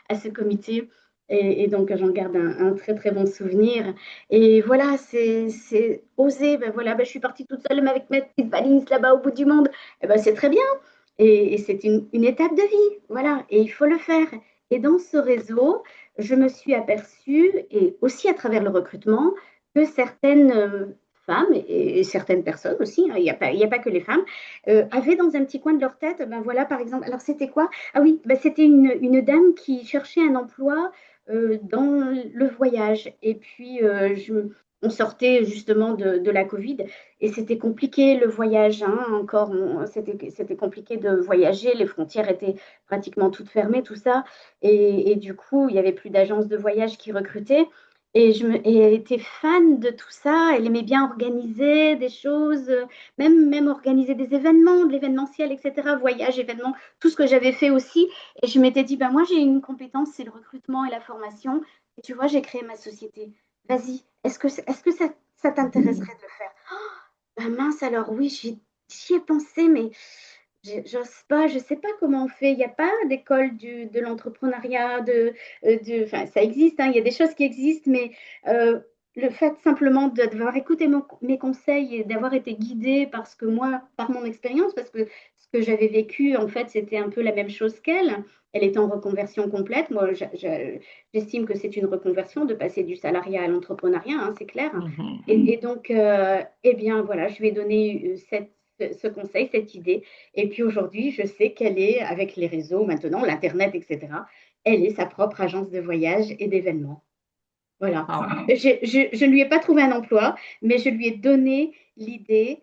à ce comité. Et donc, j'en garde un très, très bon souvenir. Et voilà, c'est oser. Ben voilà, ben, je suis partie toute seule mais avec ma petite valise là-bas au bout du monde. Et ben, c'est très bien. Et c'est une étape de vie. Voilà, et il faut le faire. Et dans ce réseau, je me suis aperçue, et aussi à travers le recrutement, que certaines femmes et certaines personnes aussi, hein, il y a pas que les femmes, avaient dans un petit coin de leur tête, ben voilà, par exemple, alors c'était quoi? Ah oui, ben c'était une dame qui cherchait un emploi dans le voyage. Et puis, on sortait justement de la Covid et c'était compliqué le voyage, hein, encore, c'était compliqué de voyager, les frontières étaient pratiquement toutes fermées, tout ça. Et du coup, il n'y avait plus d'agences de voyage qui recrutaient. Et elle était fan de tout ça, elle aimait bien organiser des choses, même organiser des événements, de l'événementiel, etc., voyage, événements, tout ce que j'avais fait aussi. Et je m'étais dit, ben moi j'ai une compétence, c'est le recrutement et la formation. Et tu vois, j'ai créé ma société. Vas-y, est-ce que ça t'intéresserait de le faire? Ben mince, alors oui, j'y ai pensé, mais j'ose pas, je sais pas comment on fait. Il n'y a pas d'école de l'entrepreneuriat, enfin, ça existe, hein, il y a des choses qui existent, mais le fait simplement d'avoir écouté mes conseils et d'avoir été guidée parce que moi, par mon expérience, parce que ce que j'avais vécu, en fait, c'était un peu la même chose qu'elle. Elle était en reconversion complète. Moi, j'estime que c'est une reconversion de passer du salariat à l'entrepreneuriat, hein, c'est clair. Mhm. Et donc, eh bien, voilà, je lui ai donné ce conseil, cette idée. Et puis aujourd'hui, je sais qu'elle est, avec les réseaux maintenant, l'Internet, etc., elle est sa propre agence de voyage et d'événements. Voilà. Wow. Je ne lui ai pas trouvé un emploi, mais je lui ai donné l'idée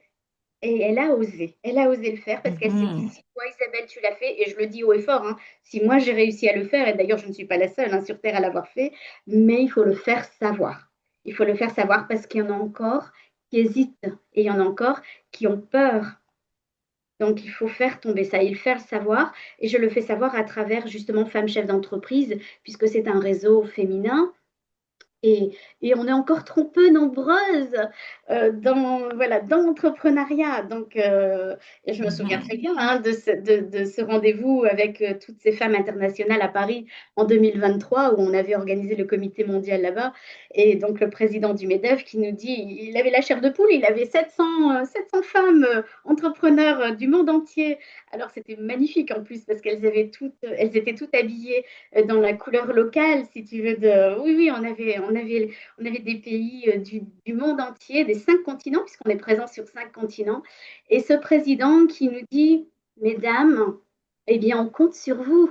et elle a osé. Elle a osé le faire parce qu'elle s'est dit, Mhm. si toi, Isabelle, tu l'as fait, et je le dis haut et fort, hein, si moi, j'ai réussi à le faire, et d'ailleurs, je ne suis pas la seule, hein, sur Terre à l'avoir fait, mais il faut le faire savoir. Il faut le faire savoir parce qu'il y en a encore qui hésitent et il y en a encore qui ont peur. Donc, il faut faire tomber ça et le faire savoir. Et je le fais savoir à travers justement Femmes Chefs d'entreprise, puisque c'est un réseau féminin Et on est encore trop peu nombreuses dans l'entrepreneuriat. Et je me souviens très Mhm. bien de ce rendez-vous avec toutes ces femmes internationales à Paris en 2023 où on avait organisé le comité mondial là-bas. Et donc le président du MEDEF qui nous dit, il avait la chair de poule, il avait 700 femmes entrepreneurs du monde entier. Alors c'était magnifique en plus parce elles étaient toutes habillées dans la couleur locale, si tu veux. Oui, oui, on avait des pays du monde entier, des 5 continents, puisqu'on est présent sur 5 continents. Et ce président qui nous dit, Mesdames, eh bien, on compte sur vous.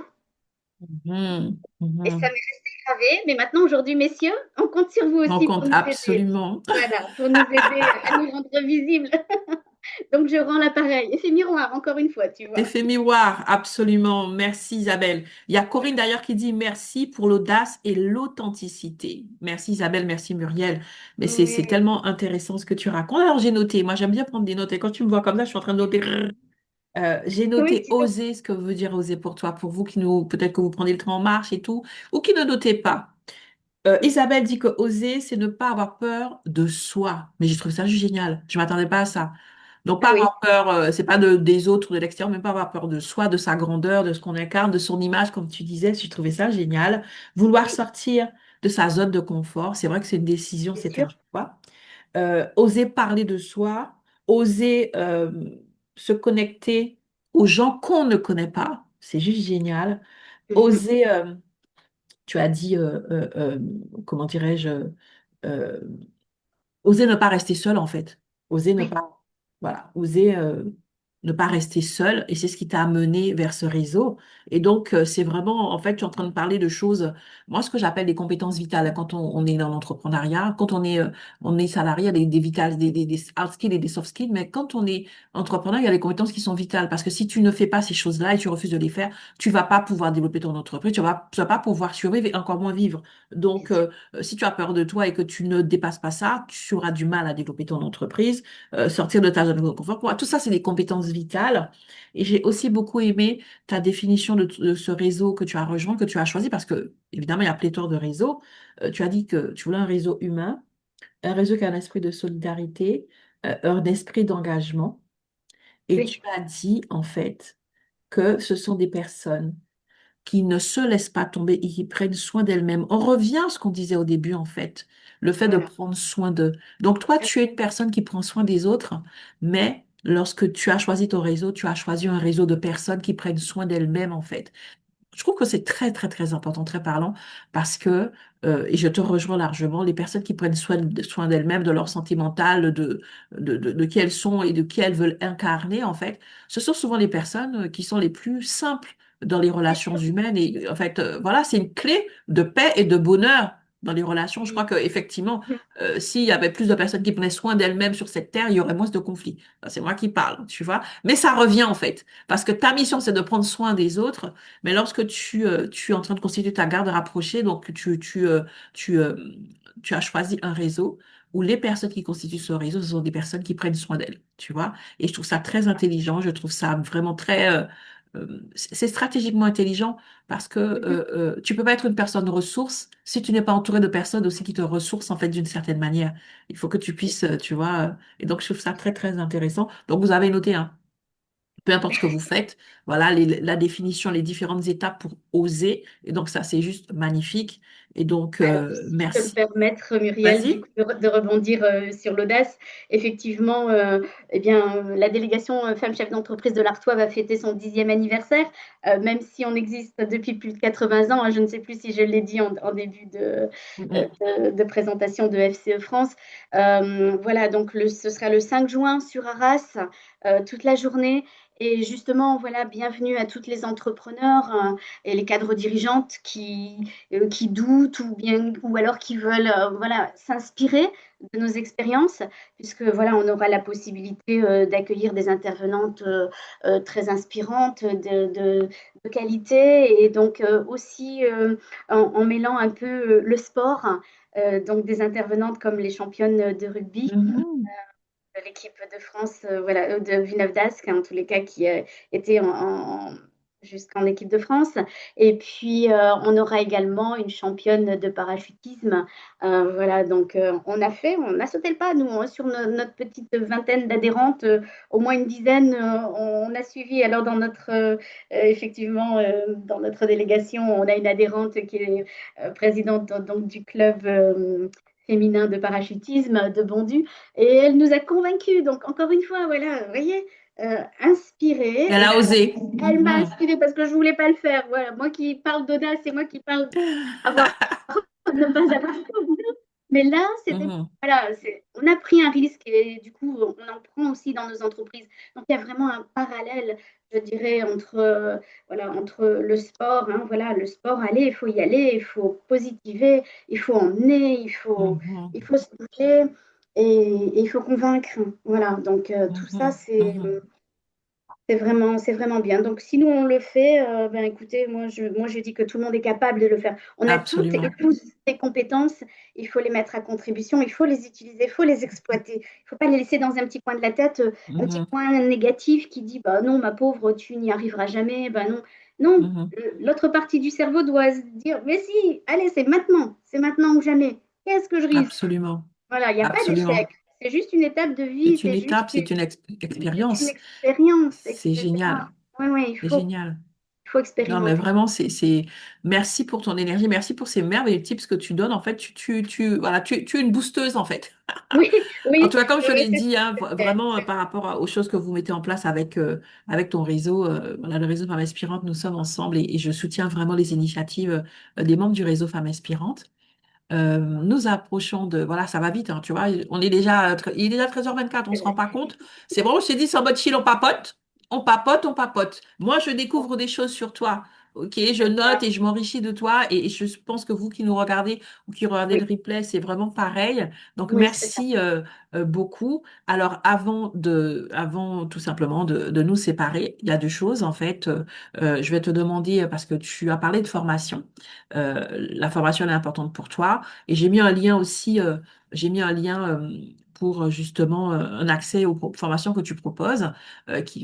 Mhm. Et ça m'est Mhm. resté gravé. Mais maintenant, aujourd'hui, messieurs, on compte sur vous On aussi pour compte nous aider. absolument. Voilà, pour nous aider à nous rendre visibles. Donc, je rends l'appareil. Effet miroir, encore une fois, tu vois. Effet miroir, absolument. Merci Isabelle. Il y a Corinne d'ailleurs qui dit merci pour l'audace et l'authenticité. Merci Isabelle, merci Muriel. Mais c'est Oui, tellement intéressant ce que tu racontes. Alors j'ai noté, moi j'aime bien prendre des notes et quand tu me vois comme ça, je suis en train de noter. J'ai oui, noté oser, ce que veut dire oser pour toi, pour vous qui nous, peut-être que vous prenez le train en marche et tout, ou qui ne notez pas. Isabelle dit que oser, c'est ne pas avoir peur de soi. Mais j'ai trouvé ça juste génial. Je m'attendais pas à ça. Donc, ah pas oui, avoir peur, c'est pas des autres ou de l'extérieur, mais pas avoir peur de soi, de sa grandeur, de ce qu'on incarne, de son image, comme tu disais. J'ai trouvé ça génial. Vouloir oui, sortir de sa zone de confort, c'est vrai que c'est une décision, bien c'est un sûr. choix. Oser parler de soi, oser se connecter aux gens qu'on ne connaît pas, c'est juste génial. Mhm. Oser, tu as dit, comment dirais-je, euh, oser ne pas rester seul en fait. Oser ne Oui, pas, voilà, oser ne pas rester seul. Et c'est ce qui t'a amené vers ce réseau. Et donc, c'est vraiment, en fait, tu es en train de parler de choses, moi, ce que j'appelle des compétences vitales quand on est dans l'entrepreneuriat, quand on est salarié, il y a des vitales, des hard skills et des soft skills. Mais quand on est entrepreneur, il y a des compétences qui sont vitales. Parce que si tu ne fais pas ces choses-là et tu refuses de les faire, tu vas pas pouvoir développer ton entreprise, tu vas pas pouvoir survivre et encore moins vivre. bien Donc, sûr. si tu as peur de toi et que tu ne dépasses pas ça, tu auras du mal à développer ton entreprise, sortir de ta zone de confort. Pour moi, tout ça, c'est des compétences vitales. Et j'ai aussi beaucoup aimé ta définition de ce réseau que tu as rejoint, que tu as choisi, parce que, évidemment, il y a pléthore de réseaux. Tu as dit que tu voulais un réseau humain, un réseau qui a un esprit de solidarité, un esprit d'engagement. Et tu Oui, as dit, en fait, que ce sont des personnes qui ne se laissent pas tomber et qui prennent soin d'elles-mêmes. On revient à ce qu'on disait au début, en fait, le fait de voilà. prendre soin d'eux. Donc, toi, tu es une personne qui prend soin des autres, mais lorsque tu as choisi ton réseau, tu as choisi un réseau de personnes qui prennent soin d'elles-mêmes, en fait. Je trouve que c'est très, très, très important, très parlant, parce que, et je te rejoins largement, les personnes qui prennent soin d'elles-mêmes, de leur santé mentale, de qui elles sont et de qui elles veulent incarner, en fait, ce sont souvent les personnes qui sont les plus simples dans les C'est relations sûr. humaines. Et en fait, voilà, c'est une clé de paix et de bonheur dans les relations. Je crois Oui. qu'effectivement, s'il y avait plus de personnes qui prenaient soin d'elles-mêmes sur cette terre, il y aurait moins de conflits. Ça, c'est moi qui parle, tu vois. Mais ça revient, en fait, parce que ta mission, c'est de prendre soin des autres. Mais lorsque tu es en train de constituer ta garde rapprochée, donc tu, euh, tu as choisi un réseau où les personnes qui constituent ce réseau, ce sont des personnes qui prennent soin d'elles, tu vois. Et je trouve ça très intelligent, je trouve ça vraiment très... c'est stratégiquement intelligent parce que Mhm. tu peux pas être une personne ressource si tu n'es pas entouré de personnes aussi qui te ressourcent en fait d'une certaine manière. Il faut que tu puisses, tu vois. Et donc je trouve ça très très intéressant. Donc vous avez noté, hein, peu importe ce que vous faites, voilà la définition, les différentes étapes pour oser. Et donc ça, c'est juste magnifique. Et donc, Alors, si je peux me merci. permettre, Muriel, du Vas-y. coup, de rebondir sur l'audace, effectivement, eh bien, la délégation Femmes Chefs d'entreprise de l'Artois va fêter son 10e anniversaire, même si on existe depuis plus de 80 ans. Hein, je ne sais plus si je l'ai dit en début Mhm. de présentation de FCE France. Voilà, donc ce sera le 5 juin sur Arras, toute la journée. Et justement, voilà, bienvenue à toutes les entrepreneurs et les cadres dirigeantes qui doutent ou bien ou alors qui veulent voilà, s'inspirer de nos expériences, puisque voilà, on aura la possibilité d'accueillir des intervenantes très inspirantes, de qualité, et donc aussi en mêlant un peu le sport, donc des intervenantes comme les championnes de rugby Mhm. de l'équipe de France, voilà, de Villeneuve d'Ascq, en tous les cas, qui était jusqu'en équipe de France. Et puis, on aura également une championne de parachutisme. Voilà, donc on a sauté le pas, nous, hein, sur notre petite vingtaine d'adhérentes, au moins une dizaine, on a suivi. Alors, effectivement, dans notre délégation, on a une adhérente qui est présidente donc, du club féminin de parachutisme de Bondu, et elle nous a convaincus. Donc, encore une fois, voilà, vous voyez, inspirée. Elle a osé. Elle m'a Mhm. inspirée parce que je voulais pas le faire. Voilà, moi qui parle d'audace, c'est moi qui parle avoir ne pas avoir peur. Mais là, c'était Mhm. voilà, on a pris un risque et du coup, on en prend aussi dans nos entreprises. Donc, il y a vraiment un parallèle, je dirais, entre le sport. Hein, voilà, le sport, allez, il faut y aller, il faut positiver, il faut emmener, Mhm. il faut se bouger et il faut convaincre. Voilà, donc tout ça, Mhm. Mhm. c'est vraiment bien. Donc, si nous, on le fait, ben, écoutez, moi, je dis que tout le monde est capable de le faire. On a toutes et Absolument. tous des compétences, il faut les mettre à contribution, il faut les utiliser, il faut les exploiter. Il ne faut pas les laisser dans un petit coin de la tête, un petit Mhm. coin négatif qui dit, bah non, ma pauvre, tu n'y arriveras jamais. Bah non, non, Mhm. l'autre partie du cerveau doit se dire, mais si, allez, c'est maintenant ou jamais. Qu'est-ce que je risque? Absolument. Voilà, il n'y a pas d'échec. Absolument. C'est juste une étape de vie, C'est une étape, c'est une c'est une expérience. expérience, C'est etc. génial. Oui, oui, C'est génial. il faut Non, mais expérimenter. vraiment, merci pour ton énergie, merci pour ces merveilleux tips que tu donnes. En fait, voilà, tu es une boosteuse, en fait. Oui, En oui, tout cas, comme je te oui, l'ai c'est dit, hein, ça. vraiment par rapport aux choses que vous mettez en place avec ton réseau, voilà, le réseau Femmes Inspirantes, nous sommes ensemble et je soutiens vraiment les initiatives des membres du réseau Femmes Inspirantes. Nous approchons voilà, ça va vite, hein, tu vois, il est déjà 13h24, on C'est se rend vrai. pas compte. C'est bon, je t'ai dit, c'est en mode chill, on papote, on papote, on papote. Moi, je découvre des choses sur toi, ok, je note et je m'enrichis de toi et je pense que vous qui nous regardez ou qui regardez le Oui, replay, c'est vraiment pareil. Donc, oui, c'est ça. merci beaucoup. Alors, avant tout simplement de nous séparer, il y a deux choses, en fait. Je vais te demander, parce que tu as parlé de formation, la formation elle est importante pour toi. Et j'ai mis un lien aussi, pour justement un accès aux formations que tu proposes.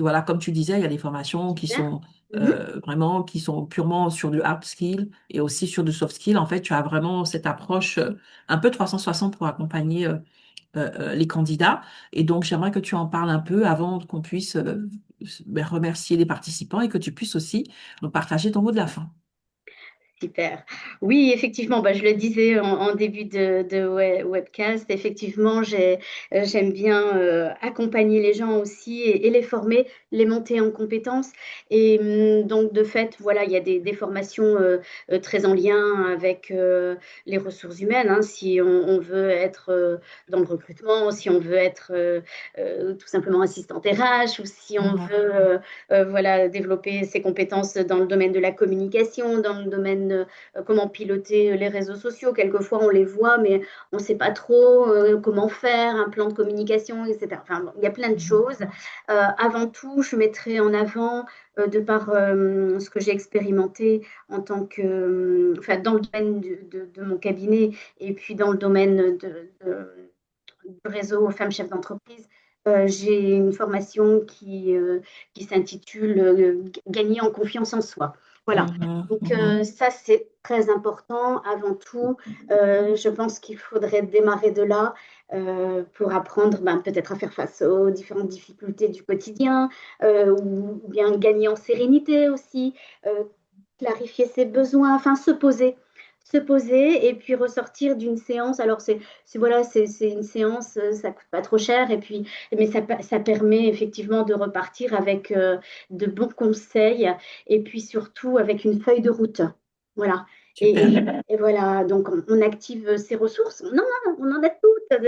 Voilà, comme tu disais, il y a des formations qui Super. sont Mhm. vraiment, qui sont purement sur du hard skill et aussi sur du soft skill. En fait, tu as vraiment cette approche un peu 360 pour accompagner les candidats. Et donc, j'aimerais que tu en parles un peu avant qu'on puisse remercier les participants et que tu puisses aussi nous partager ton mot de la fin. Super. Oui, effectivement, bah, je le disais en début de webcast, effectivement, j'aime bien accompagner les gens aussi et les former, les monter en compétences. Et donc, de fait, voilà, il y a des formations très en lien avec les ressources humaines, hein, si on veut être dans le recrutement, si on veut être tout simplement assistante RH, ou si on Mhm, veut voilà, développer ses compétences dans le domaine de la communication, dans le domaine comment piloter les réseaux sociaux. Quelquefois, on les voit, mais on ne sait pas trop comment faire un plan de communication, etc. Enfin, bon, il y a plein de mhm, choses. Avant tout, je mettrai en avant, de par ce que j'ai expérimenté en tant que, enfin, dans le domaine de mon cabinet et puis dans le domaine du réseau Femmes Chefs d'entreprise, j'ai une formation qui s'intitule Gagner en confiance en soi. Voilà. mhm, Donc mhm, ça, c'est très important avant tout. Je pense qu'il faudrait démarrer de là pour apprendre ben, peut-être à faire face aux différentes difficultés du quotidien, ou bien gagner en sérénité aussi, clarifier ses besoins, enfin se poser et puis ressortir d'une séance. Alors voilà, c'est une séance, ça coûte pas trop cher et puis mais ça permet effectivement de repartir avec de bons conseils et puis surtout avec une feuille de route. Voilà. Et, super. et voilà, donc on active ses ressources. Non, on en a toutes.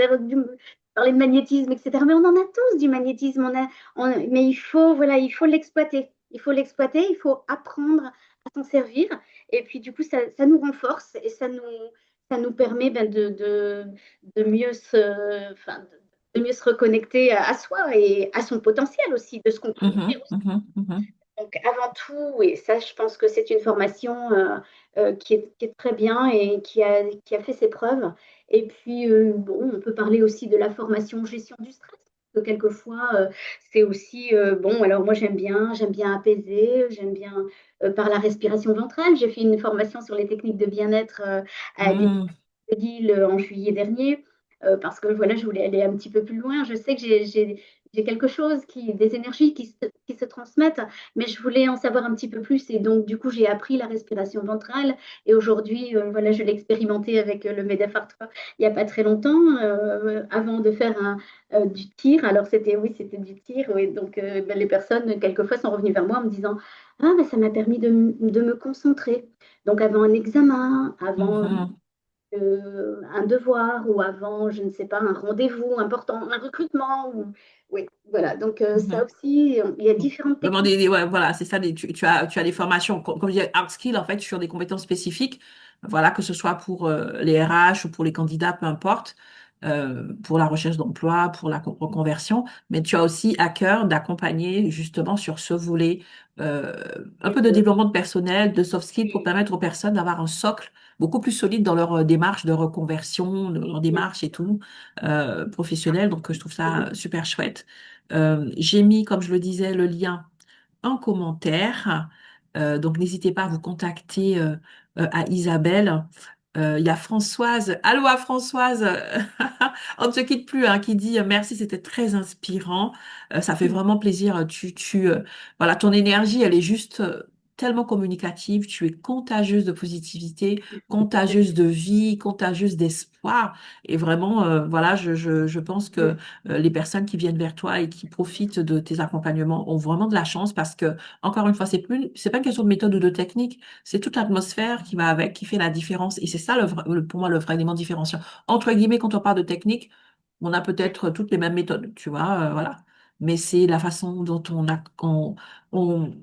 Parler de magnétisme, etc. Mais on en a tous du magnétisme. Mais voilà, il faut l'exploiter. Il faut l'exploiter, il faut apprendre à s'en servir. Et puis, du coup, ça nous renforce et ça nous permet ben, de mieux enfin, de mieux se reconnecter à soi et à son potentiel aussi, de ce qu'on peut offrir Mhm, aussi. mhm, mhm, Donc, avant tout, et ça, je pense que c'est une formation qui est très bien et qui a fait ses preuves. Et puis, bon, on peut parler aussi de la formation gestion du stress. que quelquefois, c'est aussi, bon, alors moi j'aime bien apaiser, j'aime bien par la respiration ventrale. J'ai fait une formation sur les techniques de bien-être à l'Université Mhm. de Lille en juillet dernier, parce que voilà, je voulais aller un petit peu plus loin. Je sais que j'ai quelque chose, des énergies qui se transmettent, mais je voulais en savoir un petit peu plus. Et donc, du coup, j'ai appris la respiration ventrale. Et aujourd'hui, voilà, je l'ai expérimenté avec le Medafart il n'y a pas très longtemps, avant de faire du tir. Alors, oui, c'était du tir. Oui. Donc, ben, les personnes, quelquefois, sont revenues vers moi en me disant, ah, ben, ça m'a permis de me concentrer. Donc, avant un examen, avant Mhm. un devoir ou avant, je ne sais pas, un rendez-vous important, un recrutement. Oui, voilà. Donc, ça Mhm. aussi, il y a différentes Vraiment techniques. ouais, voilà, c'est ça, tu as des formations, comme je dis, hard skills, en fait, sur des compétences spécifiques, voilà, que ce soit pour les RH ou pour les candidats, peu importe, pour la recherche d'emploi, pour la reconversion, mais tu as aussi à cœur d'accompagner justement sur ce volet euh, un peu de Euh, développement de personnel, de soft skills pour permettre aux personnes d'avoir un socle beaucoup plus solide dans leur démarche de reconversion, dans leur démarche et tout, professionnelle. Donc, je trouve ça super chouette. J'ai mis, comme je le disais, le lien en commentaire. Donc, n'hésitez pas à vous contacter à Isabelle. Il y a Françoise. Allô à Françoise. On ne se quitte plus, hein, qui dit merci, c'était très inspirant. Ça fait vraiment plaisir. Voilà, ton énergie, elle est juste tellement communicative. Tu es contagieuse de positivité, contagieuse de vie, contagieuse d'espoir. Et vraiment, voilà, je pense que les personnes qui viennent vers toi et qui profitent de tes accompagnements ont vraiment de la chance parce que, encore une fois, c'est pas une question de méthode ou de technique, c'est toute l'atmosphère qui va avec, qui fait la différence. Et c'est ça, pour moi, le vrai élément différenciant. Entre guillemets, quand on parle de technique, on a peut-être toutes les mêmes méthodes, tu vois, voilà. Mais c'est la façon dont on-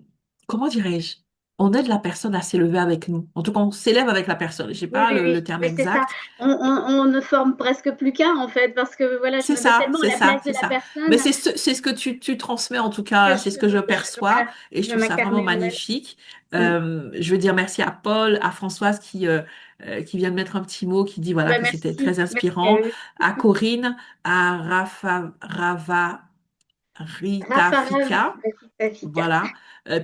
comment dirais-je? On aide la personne à s'élever avec nous. En tout cas, on s'élève avec la personne. J'ai Oui, pas oui, le oui, terme mais c'est ça. exact. On ne forme presque plus qu'un, en fait, parce que voilà, je C'est me mets ça, tellement à c'est la ça, place de c'est la ça. Mais personne c'est ce que tu transmets en tout que cas, c'est ce que je perçois voilà, et je je veux trouve ça vraiment m'incarner en elle. magnifique. Mm. Je veux dire merci à Paul, à Françoise qui vient de mettre un petit mot, qui dit voilà Ben, que c'était très merci à inspirant, eux. à Corinne, à Rita Rafarav, Fika. Rafika. Voilà.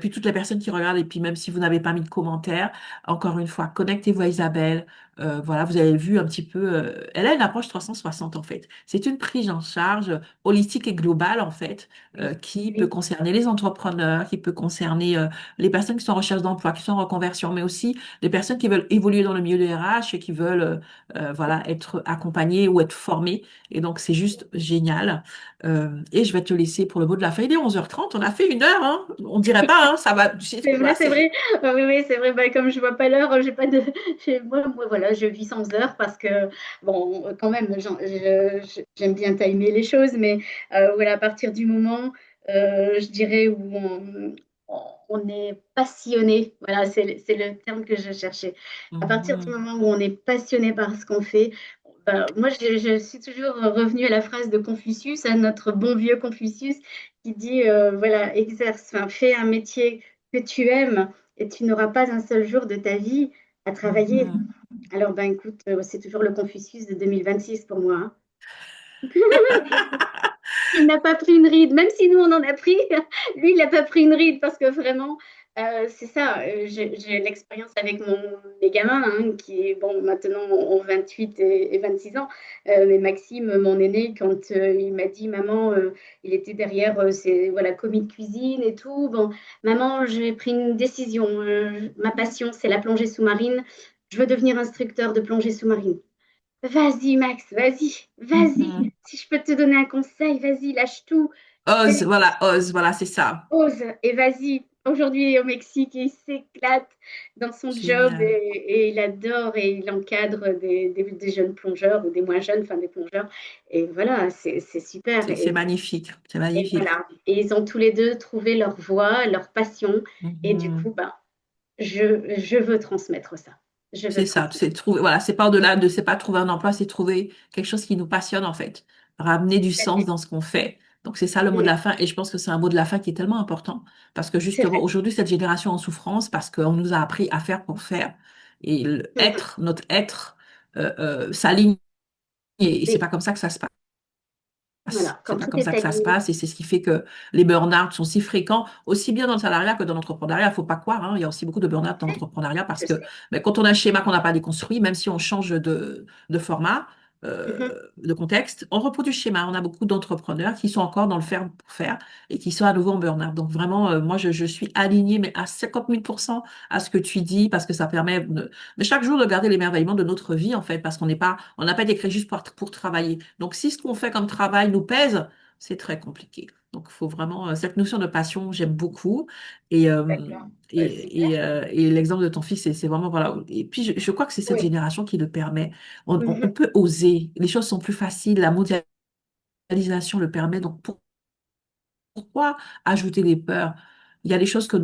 Puis toutes les personnes qui regardent, et puis même si vous n'avez pas mis de commentaire, encore une fois, connectez-vous à Isabelle. Voilà, vous avez vu un petit peu, elle a une approche 360 en fait. C'est une prise en charge holistique et globale en fait, Oui, qui peut oui, concerner les entrepreneurs, qui peut concerner les personnes qui sont en recherche d'emploi, qui sont en reconversion, mais aussi les personnes qui veulent évoluer dans le milieu de RH et qui veulent voilà, être accompagnées ou être formées. Et donc, c'est juste génial. Et je vais te laisser pour le mot de la fin. Il est 11h30, on a fait 1 heure, hein. On dirait pas, hein, ça va. c'est vrai, Voilà, c'est vrai. Oui, oui, c'est vrai. Ben, comme je vois pas l'heure, j'ai pas de. Moi, voilà, je vis sans heure parce que, bon, quand même, j'aime bien timer les choses, mais voilà, à partir du moment, je dirais, où on est passionné, voilà, c'est le terme que je cherchais. À partir du Mhm, moment où on est passionné par ce qu'on fait, ben, moi, je suis toujours revenue à la phrase de Confucius, à notre bon vieux Confucius, qui dit, voilà, exerce, enfin, fais un métier que tu aimes et tu n'auras pas un seul jour de ta vie à travailler. mhm. Alors, ben écoute, c'est toujours le Confucius de 2026 pour moi. Hein. Il n'a pas pris une ride, même si nous on en a pris, lui il n'a pas pris une ride parce que vraiment, c'est ça, j'ai l'expérience avec mes gamins hein, qui est bon maintenant ont 28 et 26 ans, mais Maxime, mon aîné, quand il m'a dit maman, il était derrière ses voilà, commis de cuisine et tout, bon, maman j'ai pris une décision, ma passion c'est la plongée sous-marine, je veux devenir instructeur de plongée sous-marine. Vas-y, Max, vas-y, vas-y. Mhm. Si je peux te donner un conseil, vas-y, lâche tout. Ose, voilà, c'est ça. Ose et vas-y. Aujourd'hui, il est au Mexique et il s'éclate dans son job Génial. et il adore et il encadre des jeunes plongeurs ou des moins jeunes, enfin des plongeurs. Et voilà, c'est super. C'est magnifique, c'est Et magnifique. voilà. Et ils ont tous les deux trouvé leur voie, leur passion. Et du coup, Mhm. ben, je veux transmettre ça. Je veux C'est ça, transmettre. c'est trouver, voilà, c'est pas au-delà de, c'est pas trouver un emploi, c'est trouver quelque chose qui nous passionne en fait, ramener du sens dans ce qu'on fait. Donc c'est ça le mot de Mm. la fin et je pense que c'est un mot de la fin qui est tellement important parce que C'est justement vrai. aujourd'hui cette génération en souffrance parce qu'on nous a appris à faire pour faire et notre être s'aligne et c'est Oui. pas comme ça que ça se passe. Voilà, C'est quand pas tout comme est ça que ça se aligné. passe et c'est ce qui fait que les burn-out sont si fréquents, aussi bien dans le salariat que dans l'entrepreneuriat. Il faut pas croire, hein, il y a aussi beaucoup de burn-out dans l'entrepreneuriat parce Je que sais. ben, quand on a un schéma qu'on n'a pas déconstruit, même si on change de format, Mhm. de contexte, on reproduit le schéma. On a beaucoup d'entrepreneurs qui sont encore dans le faire pour faire et qui sont à nouveau en burn-out. Donc vraiment, moi, je suis alignée mais à 50 000% à ce que tu dis parce que ça permet mais chaque jour de garder l'émerveillement de notre vie, en fait, parce on n'a pas été créé juste pour travailler. Donc, si ce qu'on fait comme travail nous pèse, c'est très compliqué. Donc, il faut vraiment, cette notion de passion, j'aime beaucoup. Et, D'accord. Ouais, super. et l'exemple de ton fils, c'est vraiment, voilà. Et puis, je crois que c'est cette Oui. génération qui le permet. On Mhm. peut oser. Les choses sont plus faciles. La mondialisation le permet. Donc, pourquoi ajouter des peurs? Il y a des choses que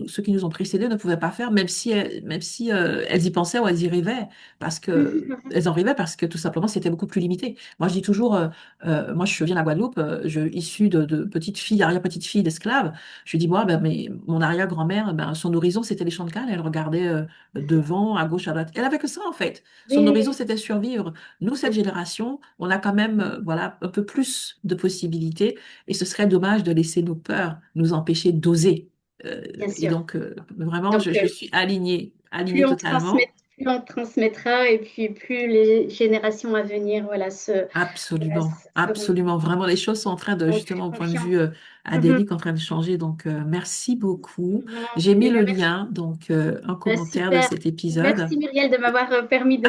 ceux qui nous ont précédés ne pouvaient pas faire, même si elles y pensaient ou elles y rêvaient, parce que elles en rêvaient parce que tout simplement c'était beaucoup plus limité. Moi je dis toujours, moi je viens de la Guadeloupe, issue de petite fille, arrière-petite fille d'esclaves. Je dis moi, ben, mais mon arrière-grand-mère, ben, son horizon c'était les champs de Cannes, elle regardait devant, à gauche, à droite. Elle avait que ça en fait. Son Oui, horizon oui. c'était survivre. Nous cette génération, on a quand même voilà un peu plus de possibilités. Et ce serait dommage de laisser nos peurs nous empêcher d'oser. Bien Et sûr. donc, vraiment, Donc, je suis alignée plus on transmet, totalement. plus on transmettra et puis plus les générations à venir, voilà, Absolument, seront, absolument. Vraiment, les choses sont en train de, seront plus justement, au point de confiants. vue Mhm. académique, en train de changer. Donc, merci beaucoup. Vraiment. J'ai mis Eh le ben, merci. lien, donc, en commentaire de Super. cet épisode. Merci Muriel de m'avoir permis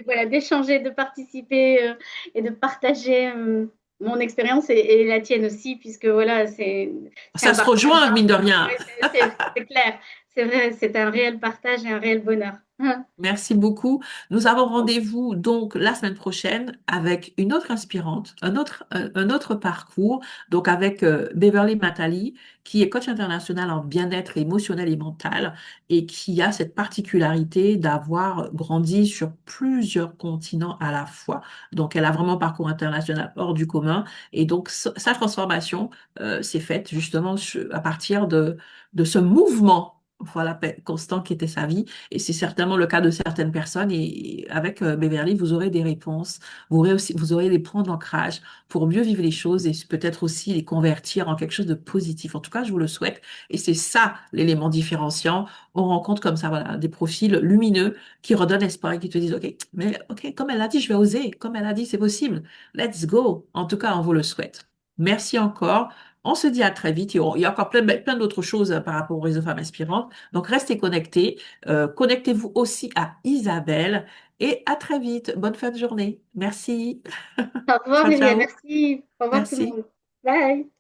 voilà, d'échanger, de participer et de partager mon expérience et la tienne aussi, puisque voilà, c'est Ça un se partage. rejoint, Hein. mine de rien. Ouais, c'est clair. C'est vrai, c'est un réel partage et un réel bonheur. Merci beaucoup. Nous avons rendez-vous donc la semaine prochaine avec une autre inspirante, un autre parcours, donc avec Beverly Matali, qui est coach international en bien-être émotionnel et mental et qui a cette particularité d'avoir grandi sur plusieurs continents à la fois. Donc, elle a vraiment un parcours international hors du commun et donc sa transformation s'est faite justement à partir de ce mouvement. Voilà, constant qui était sa vie. Et c'est certainement le cas de certaines personnes. Et avec Beverly, vous aurez des réponses. Vous aurez des points d'ancrage pour mieux vivre les choses et peut-être aussi les convertir en quelque chose de positif. En tout cas, je vous le souhaite. Et c'est ça l'élément différenciant. On rencontre comme ça, voilà, des profils lumineux qui redonnent espoir et qui te disent, OK, mais OK, comme elle a dit, je vais oser. Comme elle a dit, c'est possible. Let's go. En tout cas, on vous le souhaite. Merci encore. On se dit à très vite. Il y a encore plein d'autres choses par rapport au réseau Femmes Inspirantes. Donc, restez connectés. Connectez-vous aussi à Isabelle et à très vite. Bonne fin de journée. Merci. Au revoir Ciao, Muriel, ciao. merci. Au revoir tout le Merci. monde. Bye.